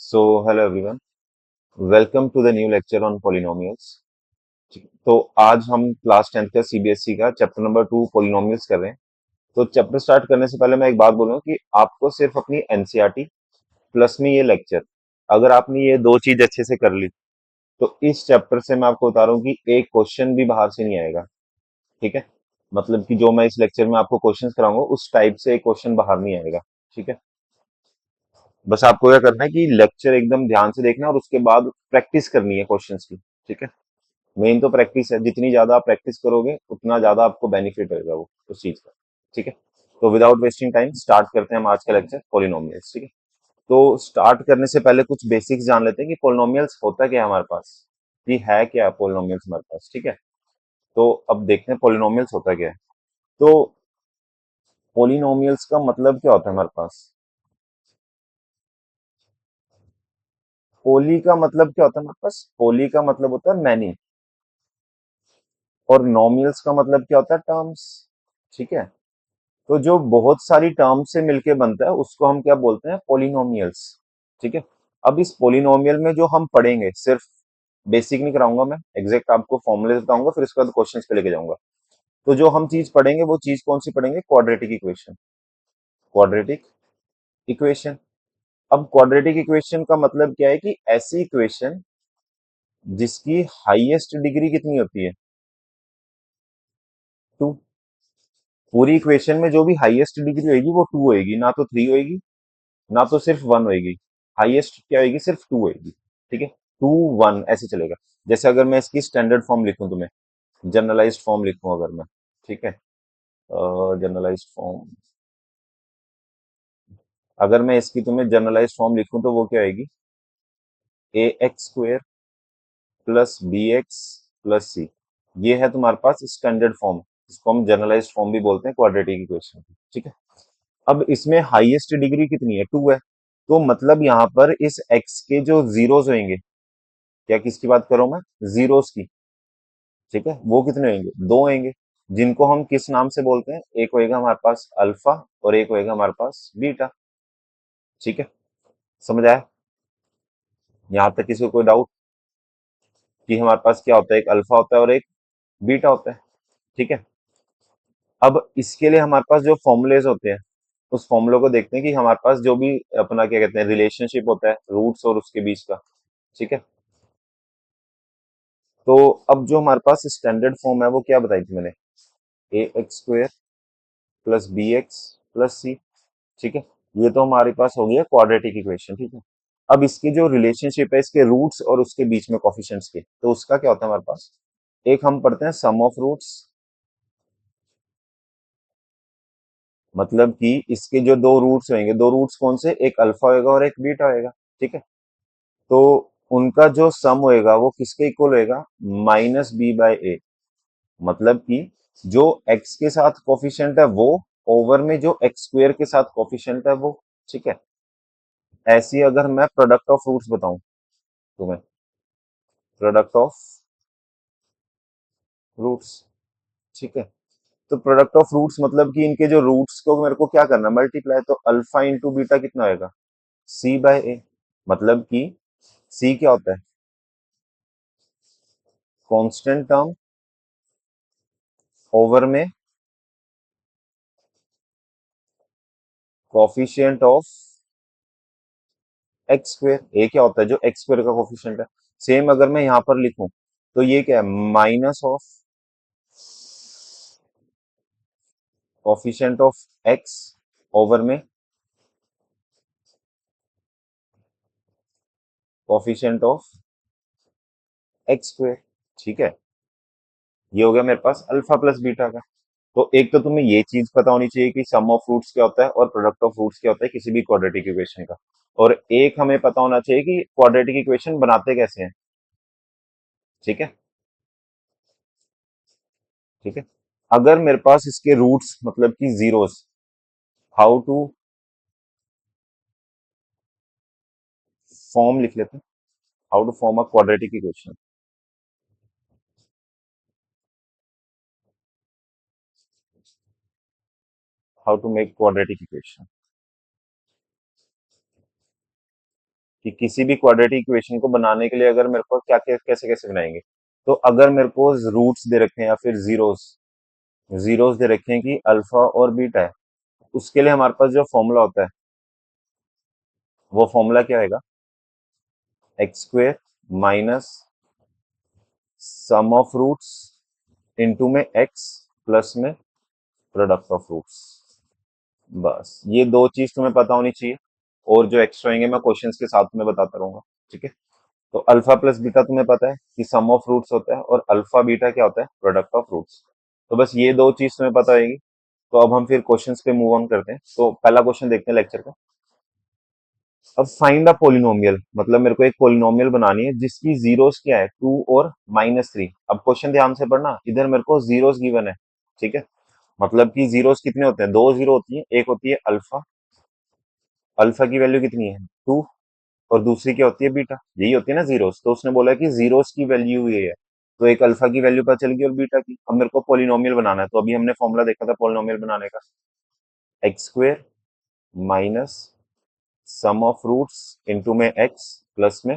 Hello everyone. Welcome to the new lecture on polynomials. तो आज हम क्लास 10th का सीबीएसई का चैप्टर नंबर 2 पॉलिनोमियल्स कर रहे हैं। तो चैप्टर स्टार्ट करने से पहले मैं एक बात बोलूंगा कि आपको सिर्फ अपनी एनसीईआरटी प्लस में ये लेक्चर, अगर आपने ये दो चीज अच्छे से कर ली, तो इस चैप्टर से मैं आपको बता रहा हूँ कि एक क्वेश्चन भी बाहर से नहीं आएगा। ठीक है, मतलब कि जो मैं इस लेक्चर में आपको क्वेश्चंस कराऊंगा उस टाइप से एक क्वेश्चन बाहर नहीं आएगा। ठीक है, बस आपको क्या करना है कि लेक्चर एकदम ध्यान से देखना है और उसके बाद प्रैक्टिस करनी है क्वेश्चंस की। ठीक है, मेन तो प्रैक्टिस है, जितनी ज्यादा आप प्रैक्टिस करोगे उतना ज्यादा आपको बेनिफिट होगा वो उस चीज का। ठीक है, तो विदाउट वेस्टिंग टाइम स्टार्ट करते हैं हम आज का लेक्चर पॉलिनोमियल्स। ठीक है, तो स्टार्ट करने से पहले कुछ बेसिक्स जान लेते हैं कि पॉलिनोमियल्स होता क्या है हमारे पास, कि है क्या पॉलिनोमियल्स हमारे पास। ठीक है, तो अब देखते हैं पॉलिनोमियल्स होता क्या है। तो पॉलिनोमियल्स का मतलब क्या होता है हमारे पास। पोली का मतलब क्या होता है हमारे पास, पोली का मतलब होता है मैनी, और नोमियल्स का मतलब क्या होता है, टर्म्स। ठीक है, तो जो बहुत सारी टर्म से मिलके बनता है उसको हम क्या बोलते हैं, पोलिनोमियल्स। ठीक है, अब इस पोलिनोमियल में जो हम पढ़ेंगे, सिर्फ बेसिक नहीं कराऊंगा मैं, एग्जैक्ट आपको फॉर्मूले बताऊंगा, फिर उसके बाद क्वेश्चंस पे लेके जाऊंगा। तो जो हम चीज पढ़ेंगे वो चीज कौन सी पढ़ेंगे, क्वाड्रेटिक इक्वेशन। Quadratic equation. अब क्वाड्रेटिक इक्वेशन का मतलब क्या है कि ऐसी इक्वेशन जिसकी हाईएस्ट डिग्री कितनी होती है, टू। पूरी इक्वेशन में जो भी हाईएस्ट डिग्री होगी वो टू होगी, ना तो थ्री होगी, ना तो सिर्फ वन होएगी। हाईएस्ट क्या होगी, सिर्फ टू होएगी। ठीक है, टू वन ऐसे चलेगा। जैसे अगर मैं इसकी स्टैंडर्ड फॉर्म लिखूं तुम्हें, जनरलाइज्ड फॉर्म लिखूं अगर मैं, ठीक है, जनरलाइज्ड फॉर्म, अगर मैं इसकी तुम्हें जनरलाइज्ड फॉर्म लिखूं तो वो क्या आएगी, A X square plus B X plus C. ये है तुम्हारे पास स्टैंडर्ड फॉर्म, इसको हम जनरलाइज्ड फॉर्म भी बोलते हैं क्वाड्रेटिक इक्वेशन की। ठीक है, अब इसमें हाईएस्ट डिग्री कितनी है, टू है। तो मतलब यहाँ पर इस एक्स के जो जीरोस होंगे, क्या किसकी बात करूं मैं, जीरोस की। ठीक है, वो कितने होंगे, दो होंगे, जिनको हम किस नाम से बोलते हैं, एक होएगा हमारे पास अल्फा और एक होएगा हमारे पास बीटा। ठीक है, समझ आया, यहां तक किसी को कोई डाउट कि हमारे पास क्या होता है, एक अल्फा होता है और एक बीटा होता है। ठीक है, अब इसके लिए हमारे पास जो फॉर्मूलेज होते हैं, उस फॉर्मूले को देखते हैं कि हमारे पास जो भी अपना क्या कहते हैं रिलेशनशिप होता है रूट्स और उसके बीच का। ठीक है, तो अब जो हमारे पास स्टैंडर्ड फॉर्म है वो क्या बताई थी मैंने, A X square plus B X plus C. ठीक है, ये तो हमारे पास हो गया क्वाड्रेटिक इक्वेशन। ठीक है, अब इसकी जो रिलेशनशिप है इसके रूट्स और उसके बीच में कोफिशिएंट्स के, तो उसका क्या होता है हमारे पास, एक हम पढ़ते हैं सम ऑफ रूट्स, मतलब कि इसके जो दो रूट्स होंगे, दो रूट्स कौन से, एक अल्फा होएगा और एक बीटा होएगा। ठीक है, तो उनका जो सम होएगा वो किसके इक्वल होएगा, माइनस बी बाय ए। मतलब कि जो एक्स के साथ कोफिशिएंट है वो, ओवर में जो एक्स स्क्वेयर के साथ कोफिशिएंट है वो। ठीक है, ऐसी अगर मैं प्रोडक्ट ऑफ रूट्स बताऊं तुम्हें, प्रोडक्ट ऑफ रूट्स। ठीक है, तो प्रोडक्ट ऑफ रूट्स मतलब कि इनके जो रूट्स को मेरे को क्या करना, मल्टीप्लाई, तो अल्फा इंटू बीटा कितना होएगा, सी बाय ए। मतलब कि सी क्या होता है, कांस्टेंट टर्म ओवर में कोफिशिएंट ऑफ एक्स स्क्वेयर। ए क्या होता है, जो एक्स स्क्वेयर का कोफिशिएंट है। सेम अगर मैं यहां पर लिखूं तो ये क्या है, minus of coefficient of x over में कोफिशिएंट ऑफ एक्स स्क्वेयर। ठीक है, ये हो गया मेरे पास अल्फा प्लस बीटा का। तो एक तो तुम्हें ये चीज पता होनी चाहिए कि सम ऑफ रूट्स क्या होता है और प्रोडक्ट ऑफ रूट्स क्या होता है किसी भी क्वाड्रेटिक इक्वेशन का। और एक हमें पता होना चाहिए कि क्वाड्रेटिक इक्वेशन बनाते कैसे हैं। ठीक है, ठीक है, अगर मेरे पास इसके रूट्स मतलब कि जीरोस, हाउ टू फॉर्म लिख लेते हैं, how to form a quadratic equation, how to make quadratic equation. कि किसी भी क्वाड्रेटिक इक्वेशन को बनाने के लिए अगर मेरे को क्या कैसे कैसे बनाएंगे। तो अगर मेरे को रूट्स दे रखे हैं या फिर जीरोस जीरोस दे रखे हैं कि अल्फा और बीटा है, उसके लिए हमारे पास जो फॉर्मूला होता है वो फॉर्मूला क्या आएगा, x square minus sum of roots into में एक्स प्लस में प्रोडक्ट ऑफ रूट्स। बस ये दो चीज तुम्हें पता होनी चाहिए, और जो एक्स्ट्रा होंगे मैं क्वेश्चंस के साथ में बताता रहूंगा। ठीक है, तो अल्फा प्लस बीटा तुम्हें पता है कि सम ऑफ रूट्स होता है, और अल्फा बीटा क्या होता है, प्रोडक्ट ऑफ रूट्स। तो बस ये दो चीज तुम्हें पता होगी। तो अब हम फिर क्वेश्चंस पे मूव ऑन करते हैं। तो पहला क्वेश्चन देखते हैं लेक्चर का। अब फाइंड द पोलिनोमियल, मतलब मेरे को एक पोलिनोमियल बनानी है जिसकी जीरोस क्या है, 2 और -3। अब क्वेश्चन ध्यान से पढ़ना, इधर मेरे को जीरोस गिवन है। ठीक है, मतलब कि जीरोस कितने होते हैं, दो जीरो होती है, एक होती है अल्फा, अल्फा की वैल्यू कितनी है 2, और दूसरी क्या होती है बीटा, यही होती है ना जीरोस। तो उसने बोला कि जीरोस की वैल्यू ये है, तो एक अल्फा की वैल्यू पता चल गई और बीटा की। अब मेरे को पोलिनोमियल बनाना है, तो अभी हमने फॉर्मूला देखा था पोलिनोमियल बनाने का, x square minus sum of roots into में एक्स प्लस में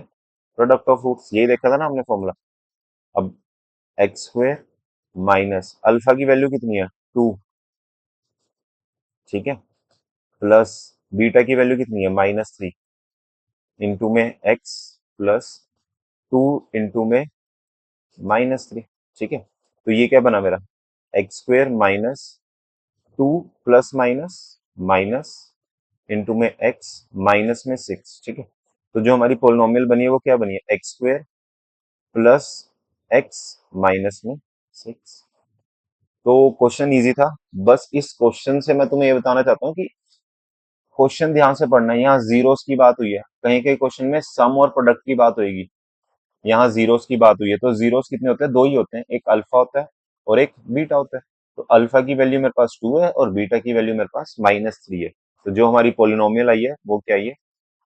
प्रोडक्ट ऑफ रूट्स, यही देखा था ना हमने फॉर्मूला। अब एक्स स्क्वेयर माइनस अल्फा की वैल्यू कितनी है 2, ठीक है, प्लस बीटा की वैल्यू कितनी है -3 इंटू में एक्स प्लस 2 इंटू में -3। ठीक है, तो ये क्या बना मेरा, x square minus 2 plus minus minus into में एक्स माइनस में 6। ठीक है, तो जो हमारी पोलिनोमियल बनी है वो क्या बनी है, x square plus x minus में 6। तो क्वेश्चन इजी था। बस इस क्वेश्चन से मैं तुम्हें ये बताना चाहता हूँ कि क्वेश्चन ध्यान से पढ़ना है। यहाँ जीरोस की बात हुई है, कहीं कहीं क्वेश्चन में सम और प्रोडक्ट की बात होगी, यहाँ जीरोस की बात हुई है। तो जीरोस कितने होते हैं, दो ही होते हैं, एक अल्फा होता है और एक बीटा होता है। तो अल्फा की वैल्यू मेरे पास 2 है और बीटा की वैल्यू मेरे पास -3 है। तो जो हमारी पोलिनोमियल आई है वो क्या है,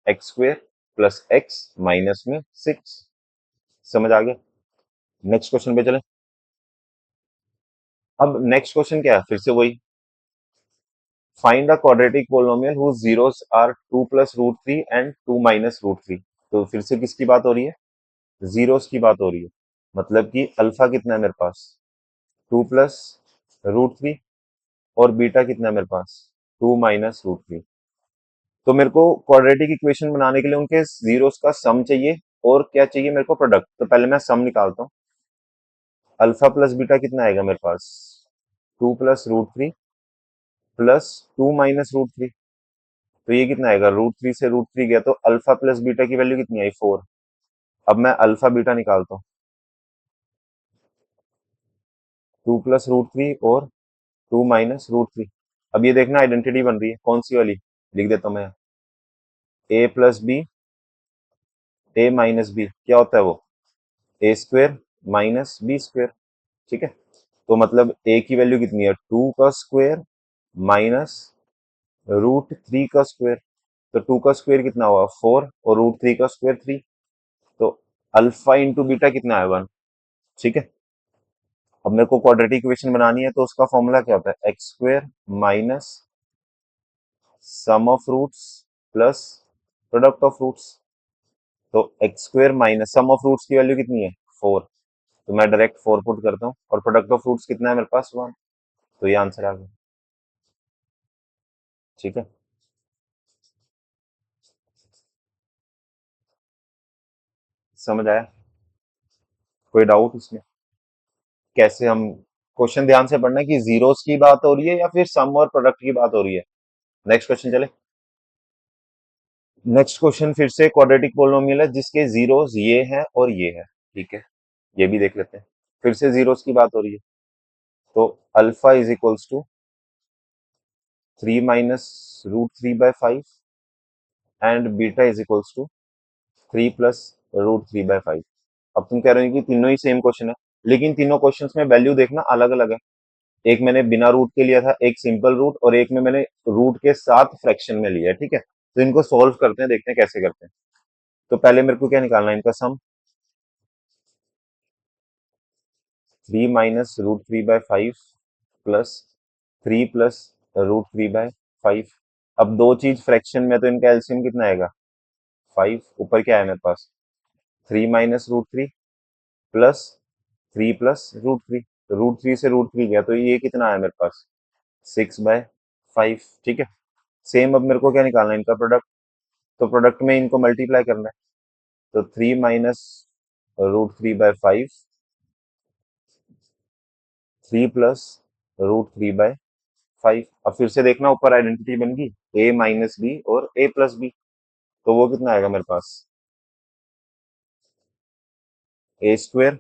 x square plus x minus में 6। समझ आ गया। नेक्स्ट क्वेश्चन पे चले। अब नेक्स्ट क्वेश्चन क्या है, फिर से वही, find the quadratic polynomial whose zeros are 2 plus root 3 and 2 minus root 3। तो फिर से किसकी बात हो रही है, जीरोस की बात हो रही है। मतलब कि अल्फा कितना है मेरे पास 2 प्लस रूट 3, और बीटा कितना है मेरे पास 2 माइनस रूट 3। तो मेरे को क्वाड्रेटिक इक्वेशन बनाने के लिए उनके जीरोस का सम चाहिए, और क्या चाहिए मेरे को, प्रोडक्ट। तो पहले मैं सम निकालता हूँ। अल्फा प्लस बीटा कितना आएगा मेरे पास, 2 plus root 3 plus 2 minus root 3। तो ये कितना आएगा, रूट 3 से रूट 3 गया, तो अल्फा प्लस बीटा की वैल्यू कितनी आई 4। अब मैं अल्फा बीटा निकालता हूँ, 2 प्लस रूट 3 और 2 माइनस रूट 3। अब ये देखना आइडेंटिटी बन रही है कौन सी वाली, लिख देता हूँ मैं, ए प्लस बी, ए माइनस बी क्या होता है वो, ए स्क्वेयर माइनस बी स्क्वेयर। ठीक है, तो मतलब ए की वैल्यू कितनी है 2 का स्क्वेयर माइनस रूट 3 का स्क्वेयर। तो 2 का स्क्वेयर कितना हुआ 4, और रूट 3 का स्क्वेयर 3। तो अल्फा इंटू बीटा कितना है 1। ठीक है, अब मेरे को क्वाड्रेटिक इक्वेशन बनानी है, तो उसका फॉर्मूला क्या होता है, x square minus sum of roots plus product of roots. तो x square minus sum of roots की वैल्यू कितनी है 4, तो मैं डायरेक्ट 4 पुट करता हूँ, और प्रोडक्ट ऑफ रूट्स कितना है मेरे पास 1। तो ये आंसर आ गया। ठीक है, समझ आया, कोई डाउट इसमें, कैसे हम, क्वेश्चन ध्यान से पढ़ना है कि जीरोस की बात हो रही है या फिर सम और प्रोडक्ट की बात हो रही है। नेक्स्ट क्वेश्चन चले। नेक्स्ट क्वेश्चन फिर से क्वाड्रेटिक पोलिनोमियल है जिसके जीरोस ये हैं और ये है। ठीक है, ये भी देख लेते हैं। फिर से जीरोस की बात हो रही है, तो alpha is equals to 3 minus root 3 by 5 and beta is equals to 3 plus root 3 by 5। अब तुम कह रहे हो कि तीनों ही सेम क्वेश्चन है, लेकिन तीनों क्वेश्चंस में वैल्यू देखना अलग अलग है। एक मैंने बिना रूट के लिया था, एक सिंपल रूट, और एक में मैंने रूट के साथ फ्रैक्शन में लिया है। ठीक है, तो इनको सोल्व करते हैं, देखते हैं कैसे करते हैं। तो पहले मेरे को क्या निकालना है, इनका sum, 3 minus root 3 by 5 plus 3 plus root 3 by 5। अब दो चीज फ्रैक्शन में, तो इनका एलसीएम कितना आएगा 5 ऊपर क्या है मेरे पास 3 - √3 प्लस 3 + √3, √3 से √3 गया तो ये कितना है मेरे पास 6/5। ठीक है। सेम अब मेरे को क्या निकालना है इनका प्रोडक्ट, तो प्रोडक्ट में इनको मल्टीप्लाई करना है। तो 3 - √3/5, 3 + √3/5। अब फिर से देखना ऊपर आइडेंटिटी बन गई a - b और a + b, तो वो कितना आएगा मेरे पास a²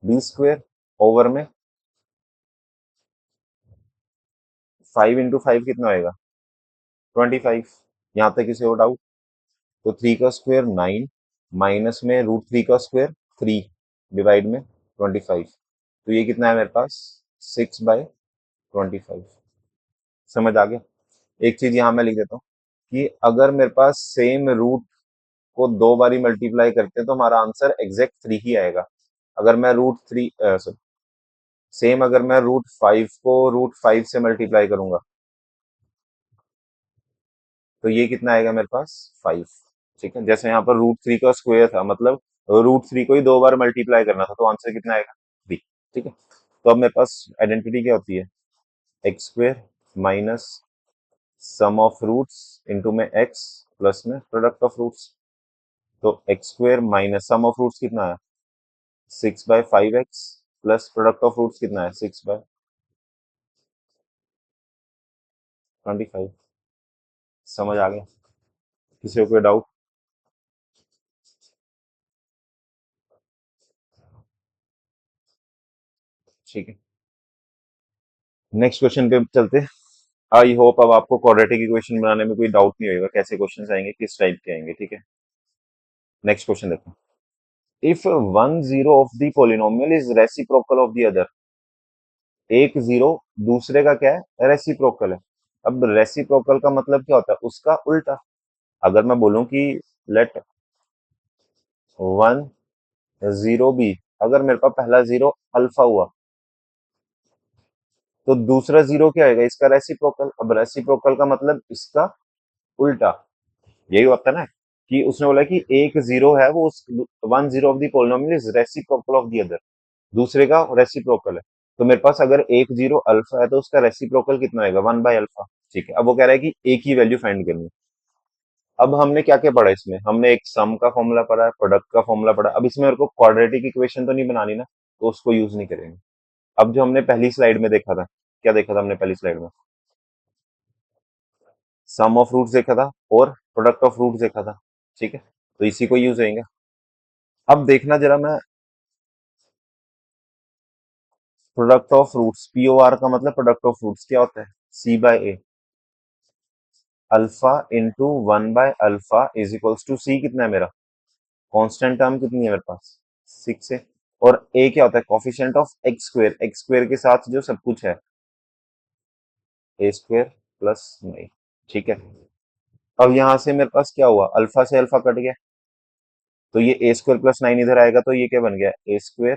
-b² ओवर में 5 × 5 कितना होएगा 25। यहाँ तक किसी और डाउट? तो 3 का स्क्वायर 9, माइनस में √3 का स्क्वायर 3, डिवाइड में 25, तो ये कितना है मेरे पास 6/25। समझ आ गया? एक चीज यहाँ मैं लिख देता हूँ कि अगर मेरे पास सेम रूट को 2 बारी मल्टीप्लाई करते हैं तो हमारा आंसर एग्जैक्ट 3 ही आएगा। अगर मैं √3 सेम अगर मैं √5 को √5 से मल्टीप्लाई करूंगा तो ये कितना आएगा मेरे पास 5। ठीक है, जैसे यहाँ पर √3 का स्क्वायर था, मतलब √3 को ही 2 बार मल्टीप्लाई करना था, तो आंसर कितना आएगा 3। ठीक है, तो अब मेरे पास आइडेंटिटी क्या होती है x² minus sum of roots into में x प्लस में प्रोडक्ट ऑफ रूट्स। तो x² minus sum of roots कितना है 6/5x plus product of roots कितना है 6/25। समझ आ गया? किसी को कोई डाउट? ठीक है, नेक्स्ट क्वेश्चन पे चलते हैं। आई होप अब आपको क्वाड्रेटिक इक्वेशन बनाने में कोई डाउट नहीं होगा, कैसे क्वेश्चन आएंगे, किस टाइप के आएंगे। ठीक है, नेक्स्ट क्वेश्चन देखो। If one zero of the polynomial is reciprocal of the other, एक जीरो दूसरे का क्या है रेसिप्रोकल है। अब रेसिप्रोकल का मतलब क्या होता है उसका उल्टा। अगर मैं बोलूं कि लेट 1 0 बी, अगर मेरे पास पहला जीरो अल्फा हुआ तो दूसरा जीरो क्या होगा इसका रेसिप्रोकल। अब रेसिप्रोकल का मतलब इसका उल्टा। यही होता है ना कि उसने बोला कि एक जीरो है वो उस 1 0 of the polynomial is reciprocal of the other, दूसरे का रेसिप्रोकल है। तो मेरे पास अगर एक जीरो अल्फा है तो उसका रेसिप्रोकल कितना आएगा 1/अल्फा। ठीक है, अब वो कह रहा है कि एक ही वैल्यू फाइंड करनी है। अब हमने क्या क्या पढ़ा इसमें, हमने एक सम का फॉर्मूला पढ़ा है, प्रोडक्ट का फॉर्मूला पढ़ा। अब इसमें मेरे को क्वाड्रेटिक इक्वेशन तो नहीं बनानी ना, तो उसको यूज नहीं करेंगे। अब जो हमने पहली स्लाइड में देखा था, क्या देखा था हमने पहली स्लाइड में, सम ऑफ रूट्स देखा था और प्रोडक्ट ऑफ रूट्स देखा था। ठीक है, तो इसी को यूज होंगे। अब देखना जरा, मैं प्रोडक्ट ऑफ रूट्स POR का मतलब प्रोडक्ट ऑफ रूट्स क्या होता है C/A, अल्फा इंटू 1/अल्फा इज इक्वल्स टू C। कितना है मेरा कांस्टेंट टर्म कितनी है मेरे पास 6 है। और A क्या होता है कोफिशिएंट ऑफ x² के साथ जो सब कुछ है a² +9। ठीक है, अब यहां से मेरे पास क्या हुआ अल्फा से अल्फा कट गया, तो ये a² +9 इधर आएगा तो ये क्या बन गया a²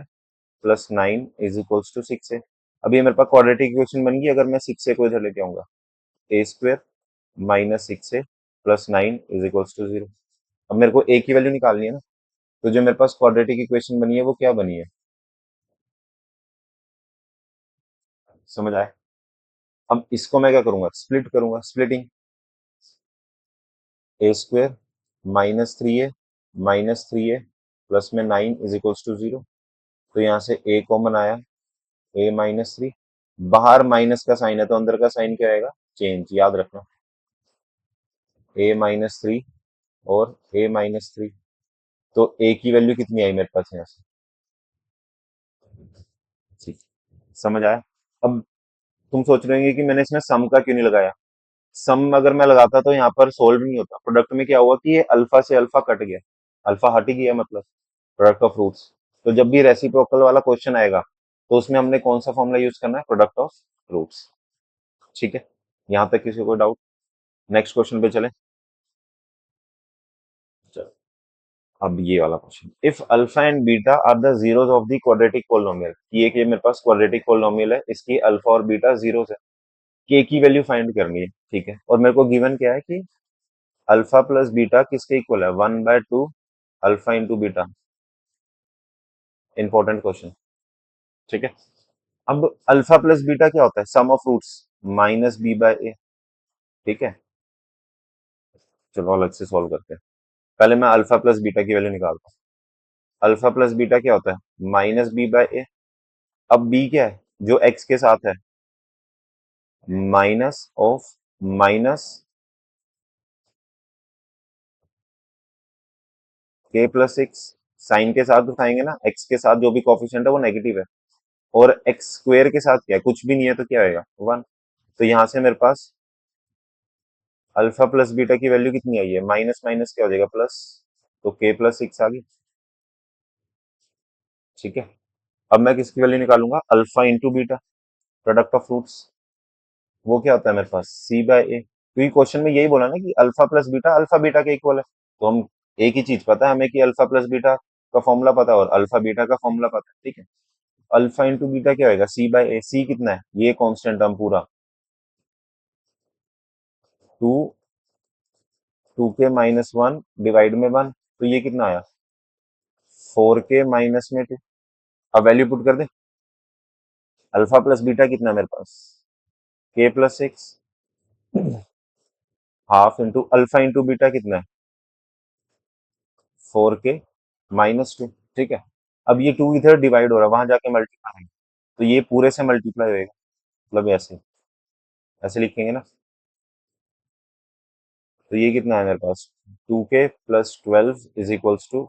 +9 इज इक्वल्स टू 6 है। अब ये मेरे पास क्वाड्रेटिक इक्वेशन बन गई अगर मैं 6 को इधर लेके आऊंगा a² -6 +9 इज इक्वल्स टू 0। अब मेरे को a की वैल्यू निकालनी है ना, तो जो मेरे पास क्वाड्रेटिक इक्वेशन बनी है वो क्या बनी है, समझ आए? अब इसको मैं क्या करूंगा स्प्लिट करूंगा, स्प्लिटिंग a² -3a प्लस में 9 इज इक्वल्स टू 0। तो यहाँ से a कॉमन आया a-3, बाहर माइनस का साइन है तो अंदर का साइन क्या आएगा चेंज, याद रखना a-3 और a-3। तो a की वैल्यू कितनी आई मेरे पास यहाँ से, ठीक, समझ आया? अब तुम सोच रहे होंगे कि मैंने इसमें सम का क्यों नहीं लगाया। सम अगर मैं लगाता तो यहाँ पर सोल्व नहीं होता, प्रोडक्ट में क्या हुआ कि ये अल्फा से अल्फा कट गया, अल्फा हट ही गया मतलब प्रोडक्ट ऑफ रूट्स। तो जब भी रेसिप्रोकल वाला क्वेश्चन आएगा तो उसमें हमने कौन सा फॉर्मूला यूज करना है प्रोडक्ट ऑफ रूट्स। ठीक है, यहाँ तक किसी को डाउट? नेक्स्ट क्वेश्चन पे चले। चलो, अब ये वाला question, if alpha and beta are the zeros of the quadratic polynomial, ये कि मेरे पास क्वाड्रेटिक पोलिनोमियल है इसकी अल्फा और बीटा जीरोस है। के की वैल्यू फाइंड करनी है, ठीक है। और मेरे को गिवन क्या है कि अल्फा प्लस बीटा किसके इक्वल है, 1/2 alpha into beta. Important question, ठीक है। अब अल्फा प्लस बीटा क्या होता है, sum of roots minus B by A, ठीक है। चलो अलग से सॉल्व करते हैं। पहले मैं अल्फा प्लस बीटा की वैल्यू निकालता हूँ। अल्फा प्लस बीटा क्या होता है, माइनस बी बाय ए। अब बी क्या है, जो एक्स के साथ है, माइनस ऑफ माइनस के प्लस एक्स। साइन के साथ उठाएंगे ना, एक्स के साथ जो भी कॉफिशिएंट है वो नेगेटिव है, और एक्स स्क्वेयर के साथ क्या है, कुछ भी नहीं है तो क्या आएगा, 1। तो यहां से मेरे पास अल्फा प्लस बीटा की वैल्यू कितनी आई है, माइनस माइनस क्या हो जाएगा, प्लस। तो के प्लस सिक्स आ गई, ठीक है। अब मैं किसकी वैल्यू निकालूंगा, alpha into beta, product of fruits. वो क्या होता है मेरे पास, सी बाय ए। क्योंकि क्वेश्चन में यही बोला ना कि अल्फा बीटा के इक्वल है, तो हम एक ही चीज पता है हमें कि अल्फा प्लस बीटा का फॉर्मूला पता है और अल्फा बीटा का फॉर्मूला पता है, ठीक है। अल्फा इंटू बीटा क्या होगा, सी बाय ए। सी कितना है, ये कांस्टेंट टर्म पूरा, 2, 2 के -1 डिवाइड में 1, तो ये कितना आया, 4 के -2। अब वैल्यू पुट कर दे, अल्फा प्लस बीटा कितना है मेरे पास, के plus six, half into alpha into beta कितना है, 4 के -2, ठीक है। अब ये 2 इधर डिवाइड हो रहा है, वहां जाके मल्टीप्लाई, तो ये पूरे से मल्टीप्लाई होएगा, मतलब ऐसे ऐसे लिखेंगे ना। तो ये कितना है मेरे पास, 2 के + 12 इज इक्वल्स टू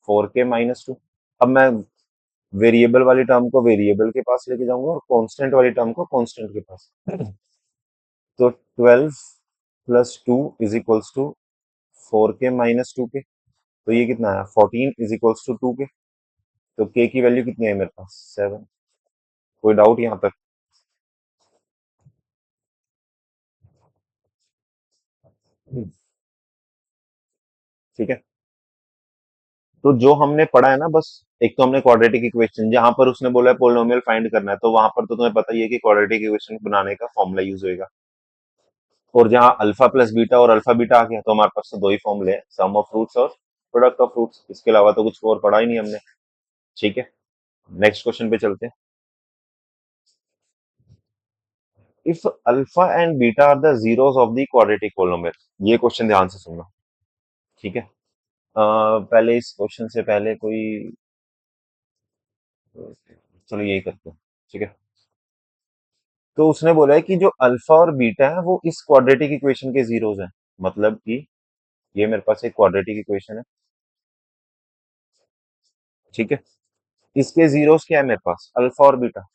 4 के -2। अब मैं वेरिएबल वाली टर्म को वेरिएबल के पास लेके जाऊंगा और कांस्टेंट वाली टर्म को कांस्टेंट के पास। तो 12 + 2 इज इक्वल्स टू 4 के - 2 के, तो ये कितना है, 14 इज इक्वल्स टू 2 के। तो के की वैल्यू कितनी है मेरे पास, 7। कोई डाउट यहाँ तक, ठीक है। तो जो हमने पढ़ा है ना, बस एक तो हमने क्वाड्रेटिक इक्वेशन, जहां पर उसने बोला है पोलिनोमियल फाइंड करना है, तो वहां पर तो तुम्हें पता ही है कि क्वाड्रेटिक इक्वेशन बनाने का फॉर्मूला यूज होएगा। और जहां अल्फा प्लस बीटा और अल्फा बीटा आ गया, तो हमारे पास तो दो ही फॉर्मूले हैं, सम ऑफ रूट्स और प्रोडक्ट ऑफ रूट्स। इसके अलावा तो कुछ और पढ़ा ही नहीं हमने, ठीक है। नेक्स्ट क्वेश्चन पे चलते हैं। If alpha and beta are the zeros of the quadratic polynomial, ये क्वेश्चन ध्यान से सुनना, ठीक है। पहले इस क्वेश्चन से पहले कोई, चलो यही करते हैं, ठीक है। तो उसने बोला है कि जो अल्फा और बीटा है वो इस क्वाड्रेटिक इक्वेशन के जीरोस हैं। मतलब कि ये मेरे पास एक क्वाड्रेटिक इक्वेशन है, ठीक है। इसके जीरोस क्या है मेरे पास, अल्फा और बीटा।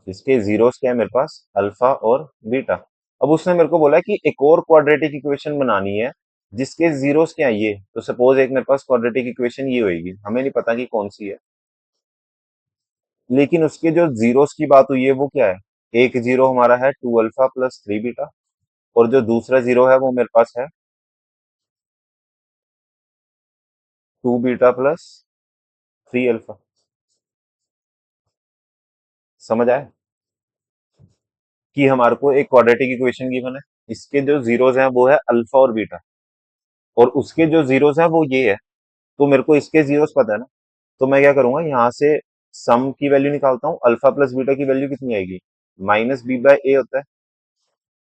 इसके जीरोस क्या है मेरे पास, अल्फा और बीटा। अब उसने मेरे को बोला है कि एक और क्वाड्रेटिक इक्वेशन बनानी है जिसके जीरोस क्या है ये। तो सपोज एक मेरे पास क्वाड्रेटिक इक्वेशन ये होगी, हमें नहीं पता कि कौन सी है, लेकिन उसके जो जीरोस की बात हुई है वो क्या है, एक जीरो हमारा है 2 अल्फा + 3 बीटा, और जो दूसरा जीरो है वो मेरे पास है 2 बीटा + 3 अल्फा। समझ आया कि हमारे को एक क्वाड्रेटिक इक्वेशन गिवन है, इसके जो जीरोस हैं वो है अल्फा और बीटा, और उसके जो जीरोस हैं वो ये है। तो मेरे को इसके जीरोस पता है ना, तो मैं क्या करूंगा, यहाँ से सम की वैल्यू निकालता हूँ। अल्फा प्लस बीटा की वैल्यू कितनी आएगी, -b/a होता है,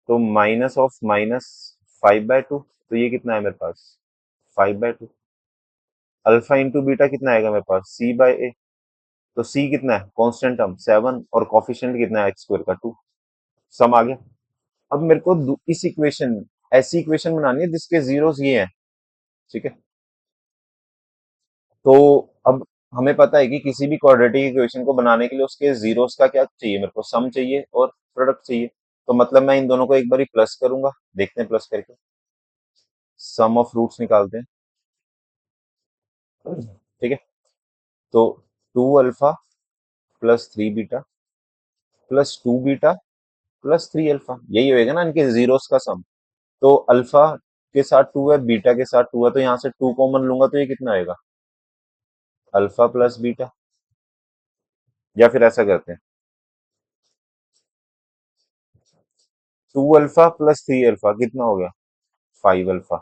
तो -5/2, तो ये कितना है मेरे पास, 5/2। अल्फा इंटू बीटा कितना आएगा मेरे पास, c/a। तो c कितना है, कांस्टेंट टर्म 7, और कॉफिशिएंट कितना है, x² का 2। सम आ गया। अब मेरे को इस इक्वेशन, ऐसी इक्वेशन बनानी है जिसके जीरोस ये हैं, ठीक है। तो अब हमें पता है कि किसी भी क्वाड्रेटिक इक्वेशन को बनाने के लिए उसके जीरोस का क्या चाहिए, मेरे को सम चाहिए और प्रोडक्ट चाहिए। तो मतलब मैं इन दोनों को एक बार प्लस करूंगा, देखते हैं प्लस करके, सम ऑफ रूट्स निकालते हैं, ठीक है। तो 2 अल्फा + 3 बीटा +2 बीटा +3 अल्फा, यही होएगा ना इनके जीरोस का सम। तो अल्फा के साथ 2 है, बीटा के साथ 2 है, तो यहाँ से 2 कॉमन लूंगा तो ये कितना आएगा, अल्फा प्लस बीटा। या फिर ऐसा करते हैं, two alpha plus three alpha कितना हो गया? Five alpha.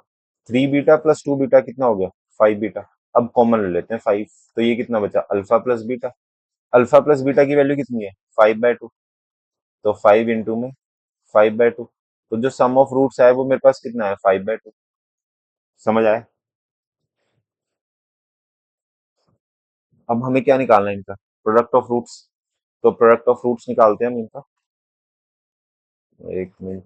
Three beta plus two beta कितना हो गया? Five beta. अब कॉमन ले लेते हैं फाइव, तो ये कितना बचा? Alpha plus beta. Alpha plus beta की वैल्यू कितनी है? Five by two. तो फाइव इंटू में फाइव बाय टू, तो जो सम ऑफ रूट्स है वो मेरे पास कितना है? Five by two. समझ आया? अब हमें क्या निकालना है? इनका प्रोडक्ट ऑफ रूट्स। तो प्रोडक्ट ऑफ रूट्स निकालते हैं हम इनका। एक मिनट।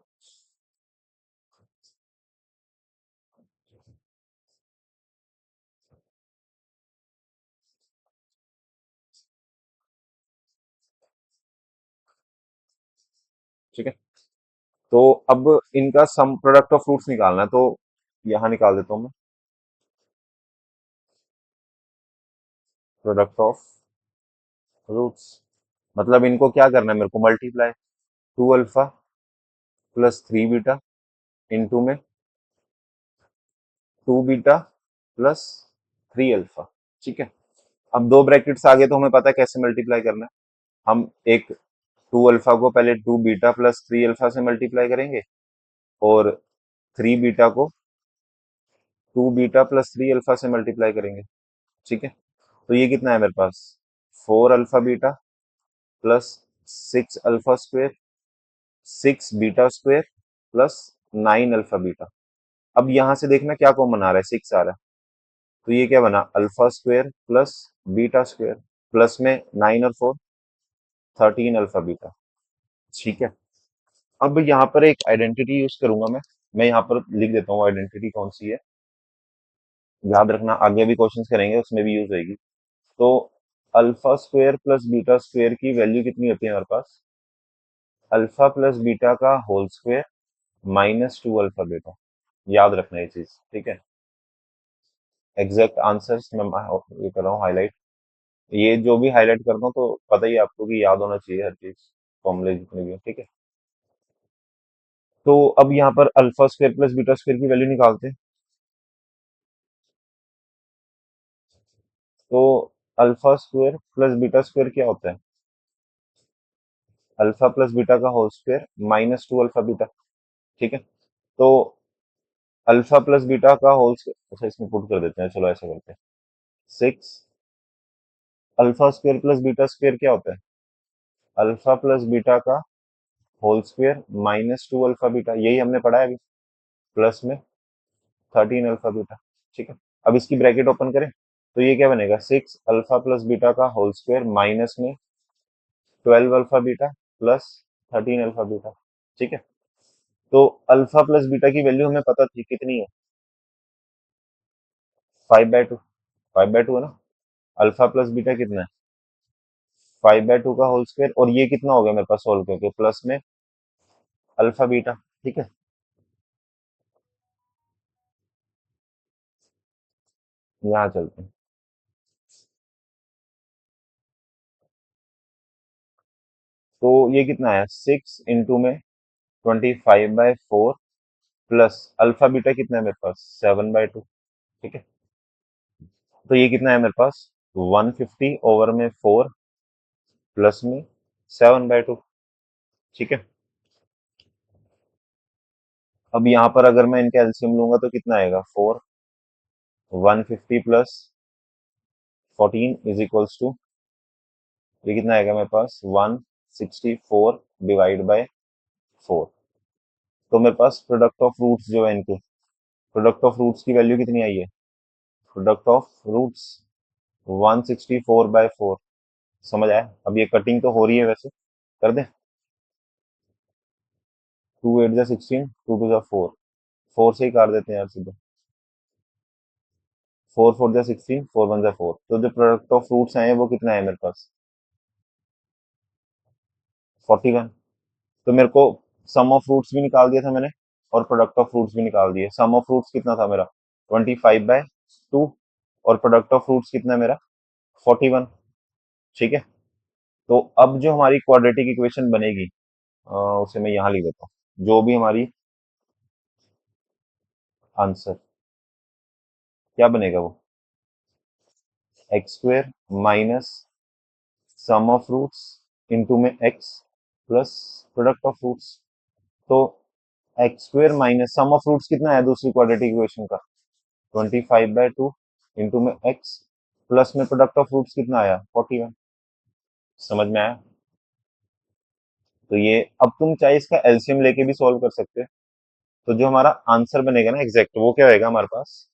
ठीक है, तो अब इनका सम प्रोडक्ट ऑफ रूट्स निकालना है, तो यहां निकाल देता हूं मैं। प्रोडक्ट ऑफ रूट्स मतलब इनको क्या करना है मेरे को? Multiply. Two alpha plus three beta into में two beta plus three alpha. ठीक है, अब दो ब्रैकेट्स आगे तो हमें पता है कैसे मल्टीप्लाई करना है। हम एक टू अल्फा को पहले two beta plus three alpha से मल्टीप्लाई करेंगे, और थ्री बीटा को two beta plus three alpha से मल्टीप्लाई करेंगे। ठीक है, तो ये कितना है मेरे पास? Four alpha beta plus six alpha square, six beta square plus nine alpha beta. अब यहां से देखना क्या कॉमन आ रहा है? सिक्स आ रहा है, तो ये क्या बना? Alpha square plus beta square, plus में नाइन और फोर, थर्टीन अल्फा बीटा। ठीक है, अब यहाँ पर एक आइडेंटिटी यूज करूंगा मैं यहाँ पर लिख देता हूँ आइडेंटिटी कौन सी है। याद रखना, आगे भी क्वेश्चंस करेंगे उसमें भी यूज होगी। तो alpha square plus beta square की वैल्यू कितनी होती है हमारे पास? अल्फा प्लस बीटा का whole square minus two alpha beta. याद रखना ये चीज, ठीक है। एग्जैक्ट आंसर्स मैं ये कर रहा हूँ हाईलाइट। ये जो भी हाईलाइट करता हूँ तो पता ही है आपको कि याद होना चाहिए हर चीज, फॉर्मूले जितने भी हैं, ठीक है। तो अब यहाँ पर alpha square plus beta square की वैल्यू निकालते हैं। तो alpha square plus beta square क्या होता है? अल्फा प्लस बीटा का whole square minus two alpha beta. ठीक है, तो अल्फा प्लस बीटा का होल स्क्वायर, अच्छा इसमें पुट कर देते हैं, चलो ऐसा करते हैं। Six alpha square plus beta square क्या होता है? अल्फा प्लस बीटा का whole square minus two alpha beta, यही हमने पढ़ा है अभी, प्लस में थर्टीन अल्फा बीटा। ठीक है, अब इसकी ब्रैकेट ओपन करें, तो ये क्या बनेगा? सिक्स अल्फा प्लस बीटा का होल स्क्वायर माइनस में twelve alpha beta plus thirteen alpha beta. ठीक है, तो अल्फा प्लस बीटा की वैल्यू हमें पता थी कितनी है? Five by two. Five by two है ना। अल्फा प्लस बीटा कितना है? फाइव बाय टू का होल स्क्वायर, और ये कितना हो गया मेरे पास सोल्व करके? प्लस में अल्फा बीटा। ठीक है, यहाँ चलते हैं। तो ये कितना है? सिक्स इंटू में twenty five by four plus alpha beta कितना है मेरे पास? Seven by two. ठीक है, तो ये कितना है मेरे पास? वन फिफ्टी ओवर में फोर प्लस में सेवन बाय टू। ठीक है, अब यहाँ पर अगर मैं इनका एलसीएम लूंगा तो कितना आएगा? Four, one fifty plus fourteen is equals to, ये कितना आएगा मेरे पास? One sixty four divide by four. तो मेरे पास प्रोडक्ट ऑफ रूट्स जो है इनके, प्रोडक्ट ऑफ रूट्स की वैल्यू कितनी आई है? Product of roots one sixty four by four. समझ आया? अब ये कटिंग तो हो रही है वैसे, कर दें? टू एट जा सिक्सटीन, टू टू जा फोर, फोर से ही काट देते हैं यार सीधे। फोर फोर जा सिक्सटीन, फोर वन जा फोर, तो जो प्रोडक्ट ऑफ रूट्स हैं वो कितना है मेरे पास? Forty one. तो मेरे को सम ऑफ रूट्स भी निकाल दिया था मैंने, और प्रोडक्ट ऑफ रूट्स भी निकाल दिए। सम ऑफ रूट्स कितना था मेरा? ट्वेंटी फाइव बाय टू, और प्रोडक्ट ऑफ रूट्स कितना है मेरा? Forty one. ठीक है, तो अब जो हमारी क्वाड्रेटिक इक्वेशन बनेगी, उसे मैं यहाँ लिख देता हूँ, जो भी हमारी आंसर क्या बनेगा वो? X square minus sum of roots into में x plus product of roots. तो x square minus sum of roots कितना है दूसरी क्वाड्रेटिक इक्वेशन का, 25/2 इंटू में एक्स प्लस में प्रोडक्ट ऑफ रूट्स कितना आया 41। समझ में आया? तो ये अब तुम चाहे इसका एलसीएम लेके भी सॉल्व कर सकते हो। तो जो हमारा आंसर बनेगा ना एग्जैक्ट, वो क्या होएगा हमारे पास,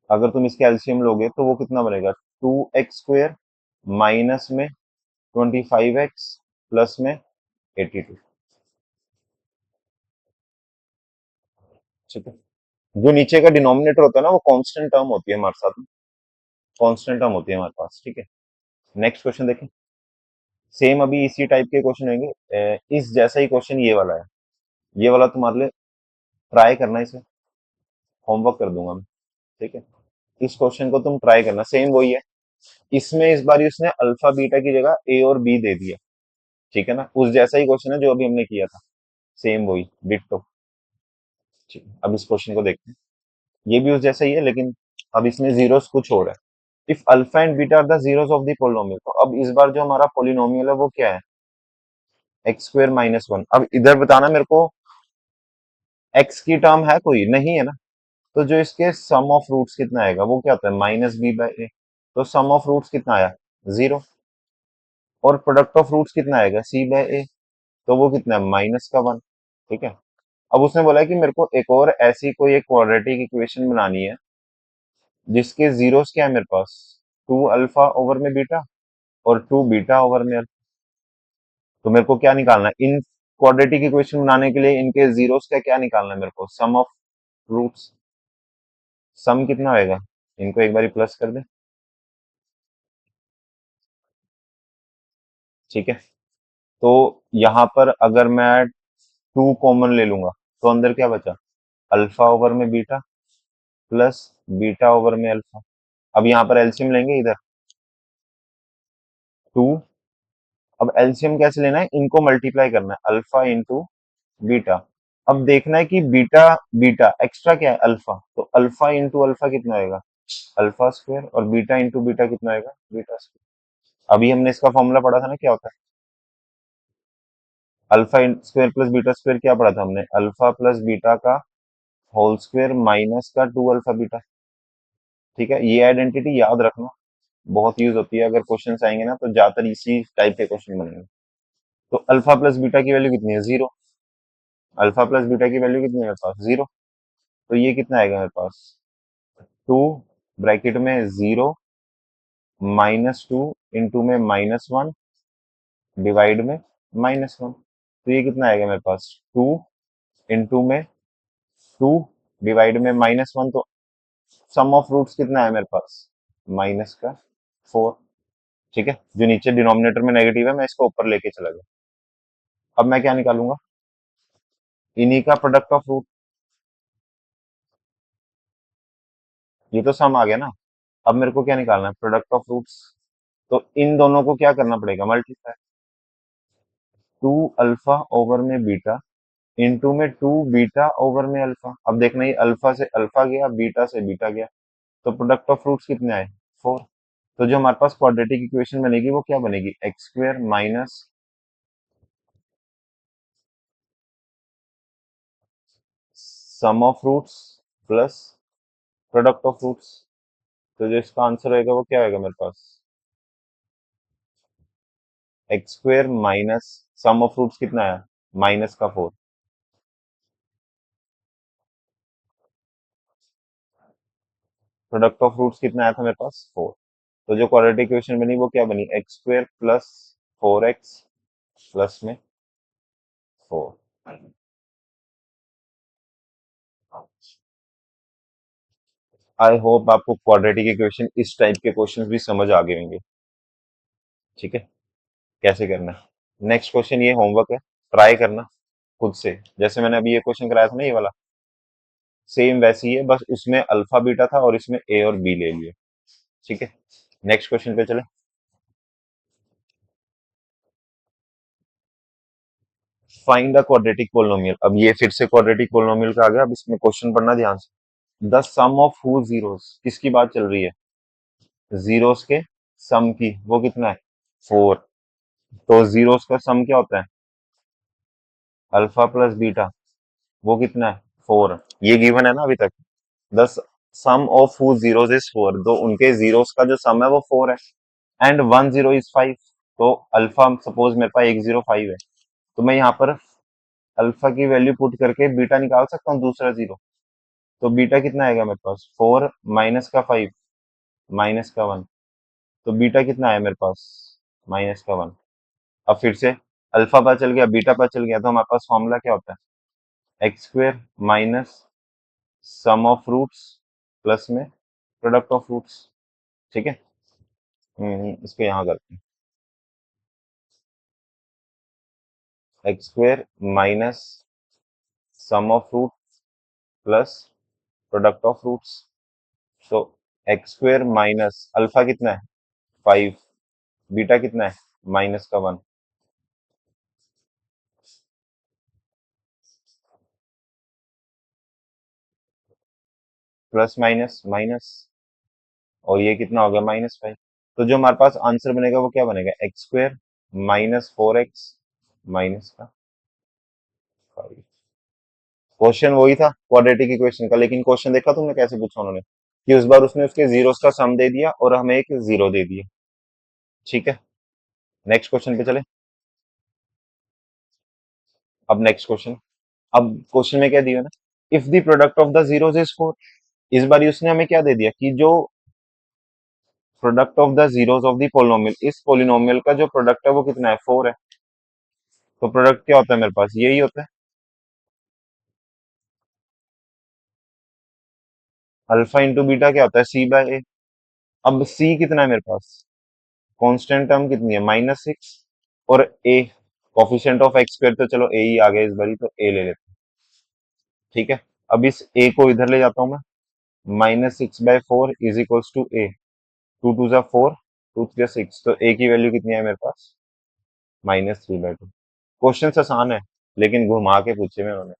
अगर तुम इसके एलसीएम लोगे तो वो कितना बनेगा, 2x² माइनस में 25x प्लस में 82। ठीक है। जो नीचे का डिनोमिनेटर होता है ना वो कांस्टेंट टर्म होती है हमारे साथ, कांस्टेंट टर्म होती है हमारे पास। ठीक है। नेक्स्ट क्वेश्चन देखें। सेम अभी इसी टाइप के क्वेश्चन होंगे। इस जैसा ही क्वेश्चन ये वाला है। ये वाला तुम्हारे लिए ट्राई करना, इसे होमवर्क कर दूंगा मैं। ठीक है। इस क्वेश्चन को तुम ट्राई करना, सेम वही है। इसमें इस बार उसने अल्फा बीटा की जगह ए और बी दे दिया। ठीक है ना, उस जैसा ही क्वेश्चन है जो अभी हमने किया था, सेम वही डिट्टो। ठीक है, अब इस क्वेश्चन को देखते हैं। ये भी उस जैसा ही है, लेकिन अब इसमें जीरोस कुछ और है। If alpha and beta are the zeros of the polynomial, तो अब इस बार जो हमारा पोलिनोमियल है वो क्या है, x² - 1। अब इधर बताना मेरे को, x की टर्म है कोई नहीं है ना, तो जो इसके सम ऑफ रूट्स कितना आएगा वो क्या होता है, -b/a। तो सम ऑफ रूट्स कितना आया, 0। और प्रोडक्ट ऑफ रूट्स कितना आएगा, c/a। तो वो कितना है, -1। ठीक है। अब उसने बोला है कि मेरे को एक और ऐसी कोई एक क्वाड्रेटिक इक्वेशन बनानी है जिसके जीरोस क्या है मेरे पास, 2 अल्फा ओवर में बीटा और 2 बीटा ओवर में अल्फा। तो मेरे को क्या निकालना है इन क्वाड्रेटिक इक्वेशन बनाने के लिए, इनके जीरोस का क्या निकालना है मेरे को, सम ऑफ रूट्स। सम कितना होएगा, इनको एक बार प्लस कर दे। ठीक है। तो यहाँ पर अगर मैं 2 कॉमन ले लूंगा तो अंदर क्या बचा, अल्फा ओवर में बीटा प्लस बीटा ओवर में अल्फा। अब यहाँ पर एलसीएम लेंगे इधर, 2। अब एलसीएम कैसे लेना है, इनको मल्टीप्लाई करना है, अल्फा इंटू बीटा। अब देखना है कि बीटा बीटा एक्स्ट्रा क्या है, अल्फा। तो अल्फा इंटू अल्फा कितना आएगा, अल्फा स्क्वायर। और बीटा इंटू बीटा कितना आएगा, बीटा स्क्वायर। अभी हमने इसका फॉर्मूला पढ़ा था ना, क्या होता है, alpha square plus beta square. क्या पढ़ा था हमने, अल्फा प्लस बीटा का होल स्क्वायर माइनस का 2 अल्फा बीटा। ठीक है, ये आइडेंटिटी याद रखना, बहुत यूज होती है। अगर क्वेश्चन आएंगे ना तो ज्यादातर इसी टाइप के क्वेश्चन बनेंगे। तो अल्फा प्लस बीटा की वैल्यू कितनी है, 0। अल्फा प्लस बीटा की वैल्यू कितनी है मेरे पास, 0। तो ये कितना आएगा मेरे पास, 2 ब्रैकेट में 0 -2 इंटू में -1 डिवाइड में -1। तो ये कितना आएगा मेरे पास, 2 इंटू में 2 डिवाइड में -1। तो सम ऑफ रूट्स कितना है मेरे पास, माइनस का 4। ठीक है, जो नीचे डिनोमिनेटर में नेगेटिव है मैं इसको ऊपर लेके चला गया। अब मैं क्या निकालूंगा, इन्हीं का प्रोडक्ट ऑफ रूट। ये तो सम आ गया ना। अब मेरे को क्या निकालना है, प्रोडक्ट ऑफ रूट्स। तो इन दोनों को क्या करना पड़ेगा, मल्टीप्लाई। 2 अल्फा ओवर में बीटा इंटू में 2 बीटा ओवर में अल्फा। अब देखना, ये अल्फा से अल्फा गया, बीटा से बीटा गया, तो प्रोडक्ट ऑफ रूट्स कितने आए, 4। तो जो हमारे पास क्वाड्रेटिक इक्वेशन बनेगी वो क्या बनेगी, x² minus sum of roots plus product of roots. तो जो इसका आंसर होगा वो क्या होगा मेरे पास, x² minus sum of roots कितना है, -4। प्रोडक्ट ऑफ रूट्स कितना आया था मेरे पास, 4। तो जो क्वाड्रेटिक इक्वेशन बनी वो क्या बनी, x² प्लस 4x प्लस में 4। आई होप आपको क्वाड्रेटिक इक्वेशन इस टाइप के क्वेश्चंस भी समझ आ गए होंगे। ठीक है, कैसे करना है। नेक्स्ट क्वेश्चन ये होमवर्क है, ट्राई करना खुद से। जैसे मैंने अभी ये क्वेश्चन कराया था ना, ये वाला सेम वैसी ही है, बस उसमें अल्फा बीटा था और इसमें ए और बी ले लिए। ठीक है, नेक्स्ट क्वेश्चन पे चले। Find the quadratic polynomial. अब ये फिर से क्वाड्रेटिक पोलिनोमियल का आ गया। अब इसमें क्वेश्चन पढ़ना ध्यान से। The sum of whose zeros, किसकी बात चल रही है, जीरोस के सम की। वो कितना है, 4। तो जीरोस का सम क्या होता है, अल्फा प्लस बीटा वो कितना है? 4। ये गिवन है ना अभी तक। The sum of whose zeros is 4, तो उनके जीरोस का जो सम है वो 4 है। And 1 zero is 5। तो अल्फा सपोज मेरे पास 105 है, तो मैं यहाँ पर अल्फा की वैल्यू पुट करके बीटा निकाल सकता हूँ, दूसरा जीरो। तो बीटा कितना आएगा मेरे पास? 4 माइनस का 5 माइनस का 1। तो बीटा कितना आया मेरे पास? माइनस का 1। अब फिर से अल्फा पता चल गया, बीटा पता चल गया, तो हमारे पास फॉर्मूला क्या होता है? X square minus sum of roots plus में प्रोडक्ट ऑफ रूट्स। ठीक है। इसको यहाँ करते हैं। X square minus sum of root plus product of roots. तो एक्स स्क्वेयर माइनस अल्फा कितना है? 5। बीटा कितना है? माइनस का 1। प्लस माइनस माइनस, और ये कितना हो गया? -5। तो जो हमारे पास आंसर बनेगा वो क्या बनेगा? X square minus 4x minus का 5। क्वेश्चन वही था क्वाड्रेटिक इक्वेशन का, लेकिन क्वेश्चन देखा तुमने कैसे पूछा उन्होंने? कि उस बार उसने उसके जीरोस का सम दे दिया और हमें एक जीरो दे दिया। ठीक है। नेक्स्ट क्वेश्चन पे चले। अब नेक्स्ट क्वेश्चन। अब क्वेश्चन में क्या दिया ना? If the product of the zeros is 4। इस बार उसने हमें क्या दे दिया कि जो product of the zeros of the polynomial, इस पोलिनोमियल का जो प्रोडक्ट है वो कितना है? 4 है। तो प्रोडक्ट क्या होता है मेरे पास? यही होता है अल्फा इंटू बीटा। क्या होता है? सी बाय ए। अब सी कितना है मेरे पास? कांस्टेंट टर्म कितनी है? -6। और ए कोफिशिएंट ऑफ एक्स स्क्वायर, तो चलो ए ही आ गया इस बारी, तो ए ले लेते हैं। ठीक है। अब इस ए को इधर ले जाता हूं मैं। -6/4 इज इक्वल्स टू ए। 2 2 जा 4, 2 3 6। तो ए की वैल्यू कितनी है मेरे पास? -3/2। क्वेश्चन आसान है, लेकिन घुमा के पूछे में उन्होंने।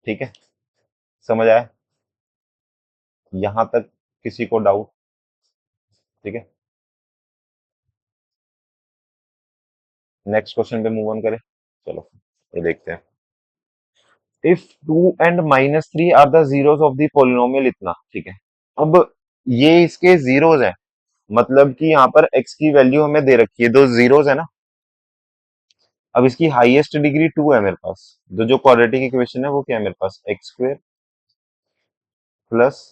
ठीक है। समझ आया यहां तक? किसी को डाउट? ठीक है। नेक्स्ट क्वेश्चन पे मूव ऑन करें। चलो ये देखते हैं। If 2 and -3 are the zeros of the polynomial इतना। ठीक है। अब ये इसके जीरोस हैं, मतलब कि यहाँ पर x की वैल्यू हमें दे रखी है, दो जीरोस है ना। अब इसकी हाईएस्ट डिग्री 2 है मेरे पास। तो जो क्वाड्रेटिक इक्वेशन है वो क्या है मेरे पास? एक्स स्क्वेयर प्लस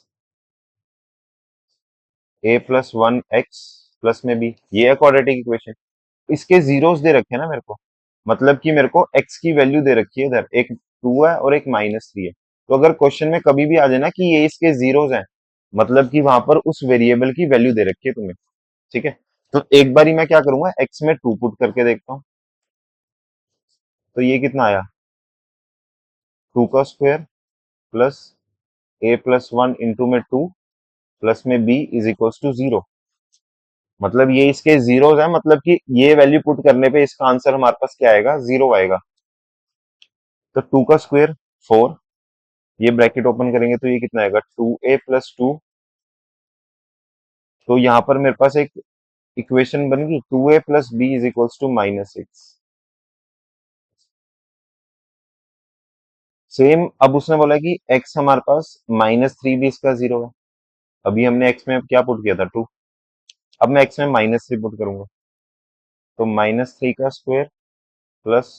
ए प्लस 1x प्लस में बी, ये है क्वाड्रेटिक इक्वेशन। इसके जीरोस दे रखे हैं ना मेरे को, मतलब कि मेरे को x की वैल्यू दे रखी है इधर, एक 2 है और एक -3 है। तो अगर क्वेश्चन में कभी भी आ जाए ना कि ये इसके जीरोस हैं, मतलब कि वहां पर उस वेरिएबल की वैल्यू दे रखी है तुम्हें। ठीक है। तो एक बारी मैं क्या करूंगा, x में 2 पुट करके देखता हूँ। तो ये कितना आया? 2 का स्क्वायर प्लस ए प्लस 1 इंटू में 2 प्लस में b इज इक्वल्स टू 0। मतलब ये इसके जीरोस है, मतलब कि ये वैल्यू पुट करने पे इसका आंसर हमारे पास क्या आएगा? 0 आएगा। तो 2 का स्क्वायर 4, ये ब्रैकेट ओपन करेंगे तो ये कितना आएगा? 2a+2। तो यहाँ पर मेरे पास एक इक्वेशन बन गई, 2a+b is equals to -6। Same अब उसने बोला कि x हमारे पास -3 भी इसका 0 है। अभी हमने x में क्या पुट किया था? 2। अब मैं x में -3 पुट करूंगा, तो -3 का स्क्वायर प्लस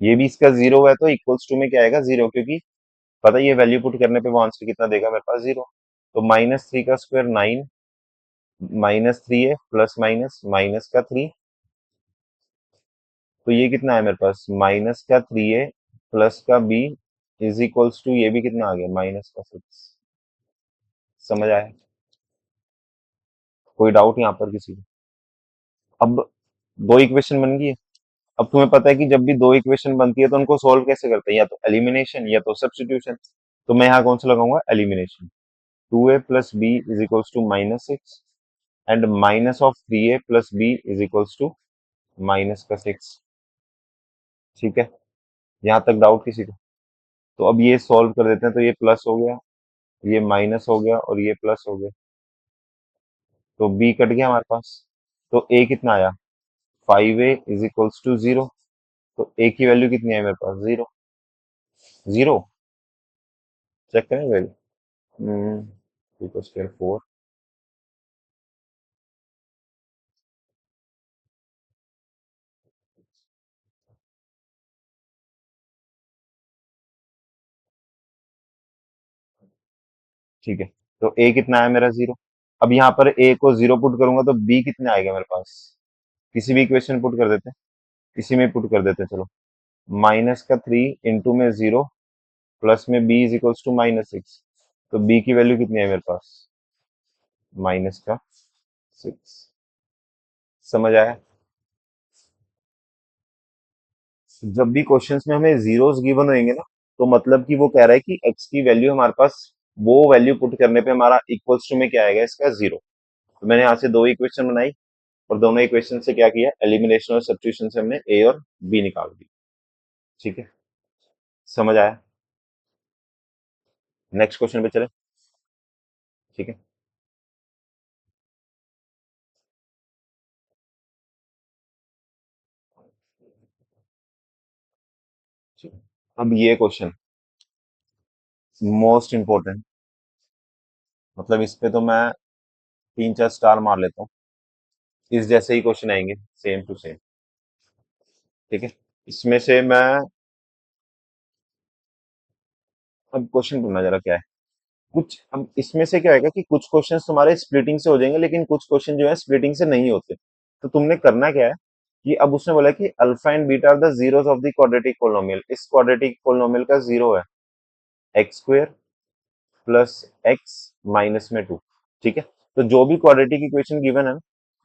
ये भी इसका 0 है, तो इक्वल्स टू में क्या आएगा? 0, क्योंकि पता है ये वैल्यू पुट करने पे वो आंसर कितना देगा मेरे पास? 0। तो -3 का स्क्वायर 9, -3 है प्लस माइनस माइनस का 3। तो ये कितना है मेरे पास? माइनस का 3a प्लस का b इज इक्वल्स टू, ये भी कितना आ गया? -6। समझ आया? कोई डाउट यहाँ पर किसी को? अब दो इक्वेशन बन गई है। अब तुम्हें पता है कि जब भी दो इक्वेशन बनती है तो उनको सोल्व कैसे करते हैं? या तो एलिमिनेशन या तो सब्स्टिट्यूशन। तो मैं यहाँ कौन सा लगाऊंगा? Elimination. 2a plus b is equals to -6 and minus of 3a plus b is equals to -6। ठीक है। यहाँ तक डाउट किसी को? तो अब ये सॉल्व कर देते हैं, तो ये प्लस हो गया, ये माइनस हो गया और ये प्लस हो गया। तो b कट गया हमारे पास। तो a कितना आया? 5a = 0। तो a की वैल्यू कितनी है मेरे पास? 0। 0। चेक करें वैल्यू। 3 + 4। ठीक है। तो a कितना है मेरा? 0। अब यहाँ पर a को 0 पुट करूंगा तो b कितना आएगा मेरे पास? किसी भी इक्वेशन पुट कर देते हैं। इसी में पुट कर देते हैं चलो। -3 इंटू में 0 प्लस में b = -6। तो b की वैल्यू कितनी है मेरे पास? -6। समझ आया? जब भी क्वेश्चंस में हमें जीरोस गिवन होंगे ना, तो मतलब कि वो कह रहा है कि x की वैल्यू हमारे पास, वो वैल्यू पुट करने पे हमारा इक्वल्स टू में क्या आएगा इसका? 0। तो मैंने यहाँ से दो इक्वेशन बनाई और दोनों इक्वेशन से क्या किया? एलिमिनेशन और सब्स्टिट्यूशन से हमने a और b निकाल दी। ठीक है। समझ आया? नेक्स्ट क्वेश्चन पे चले। ठीक है। ठीक है। अब ये क्वेश्चन मोस्ट इंपॉर्टेंट, मतलब इस पे तो मैं 3-4 स्टार मार लेता हूँ। इस जैसे ही क्वेश्चन आएंगे सेम टू सेम। ठीक है। इसमें से मैं अब क्वेश्चन ढूंढना जरा क्या है। कुछ अब इसमें से क्या होगा कि कुछ क्वेश्चंस तुम्हारे स्प्लिटिंग से हो जाएंगे, लेकिन कुछ क्वेश्चन जो है स्प्लिटिंग से नहीं होते। तो तुमने करना क्या है कि अब उसने बोला कि alpha and beta are the zeros of the quadratic polynomial. इस क्वाड्रेटिक पोलिनोमियल का जीरो है x² प्लस एक्स माइनस में 2। ठीक है। तो जो भी क्वाड्रेटिक इक्वेशन गिवन है,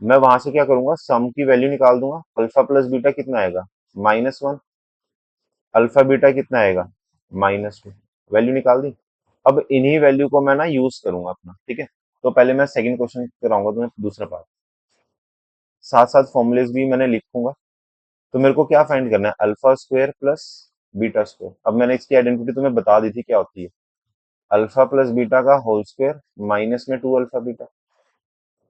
मैं वहां से क्या करूंगा? सम की वैल्यू निकाल दूंगा। अल्फा प्लस बीटा कितना आएगा? -1। अल्फा बीटा कितना आएगा? -2। वैल्यू निकाल दी। अब इन्हीं वैल्यू को मैं ना यूज करूंगा अपना। ठीक है। तो पहले मैं सेकंड क्वेश्चन कराऊंगा तुम्हें, दूसरा पार्ट। साथ साथ फॉर्मूलेस भी मैंने लिखूंगा। तो मेरे को क्या फाइंड करना है? Alpha square plus beta square. अब मैंने इसकी आइडेंटिटी तुम्हें बता दी थी क्या होती है। अल्फा प्लस बीटा का होल स्क्वायर माइनस में 2 अल्फा बीटा।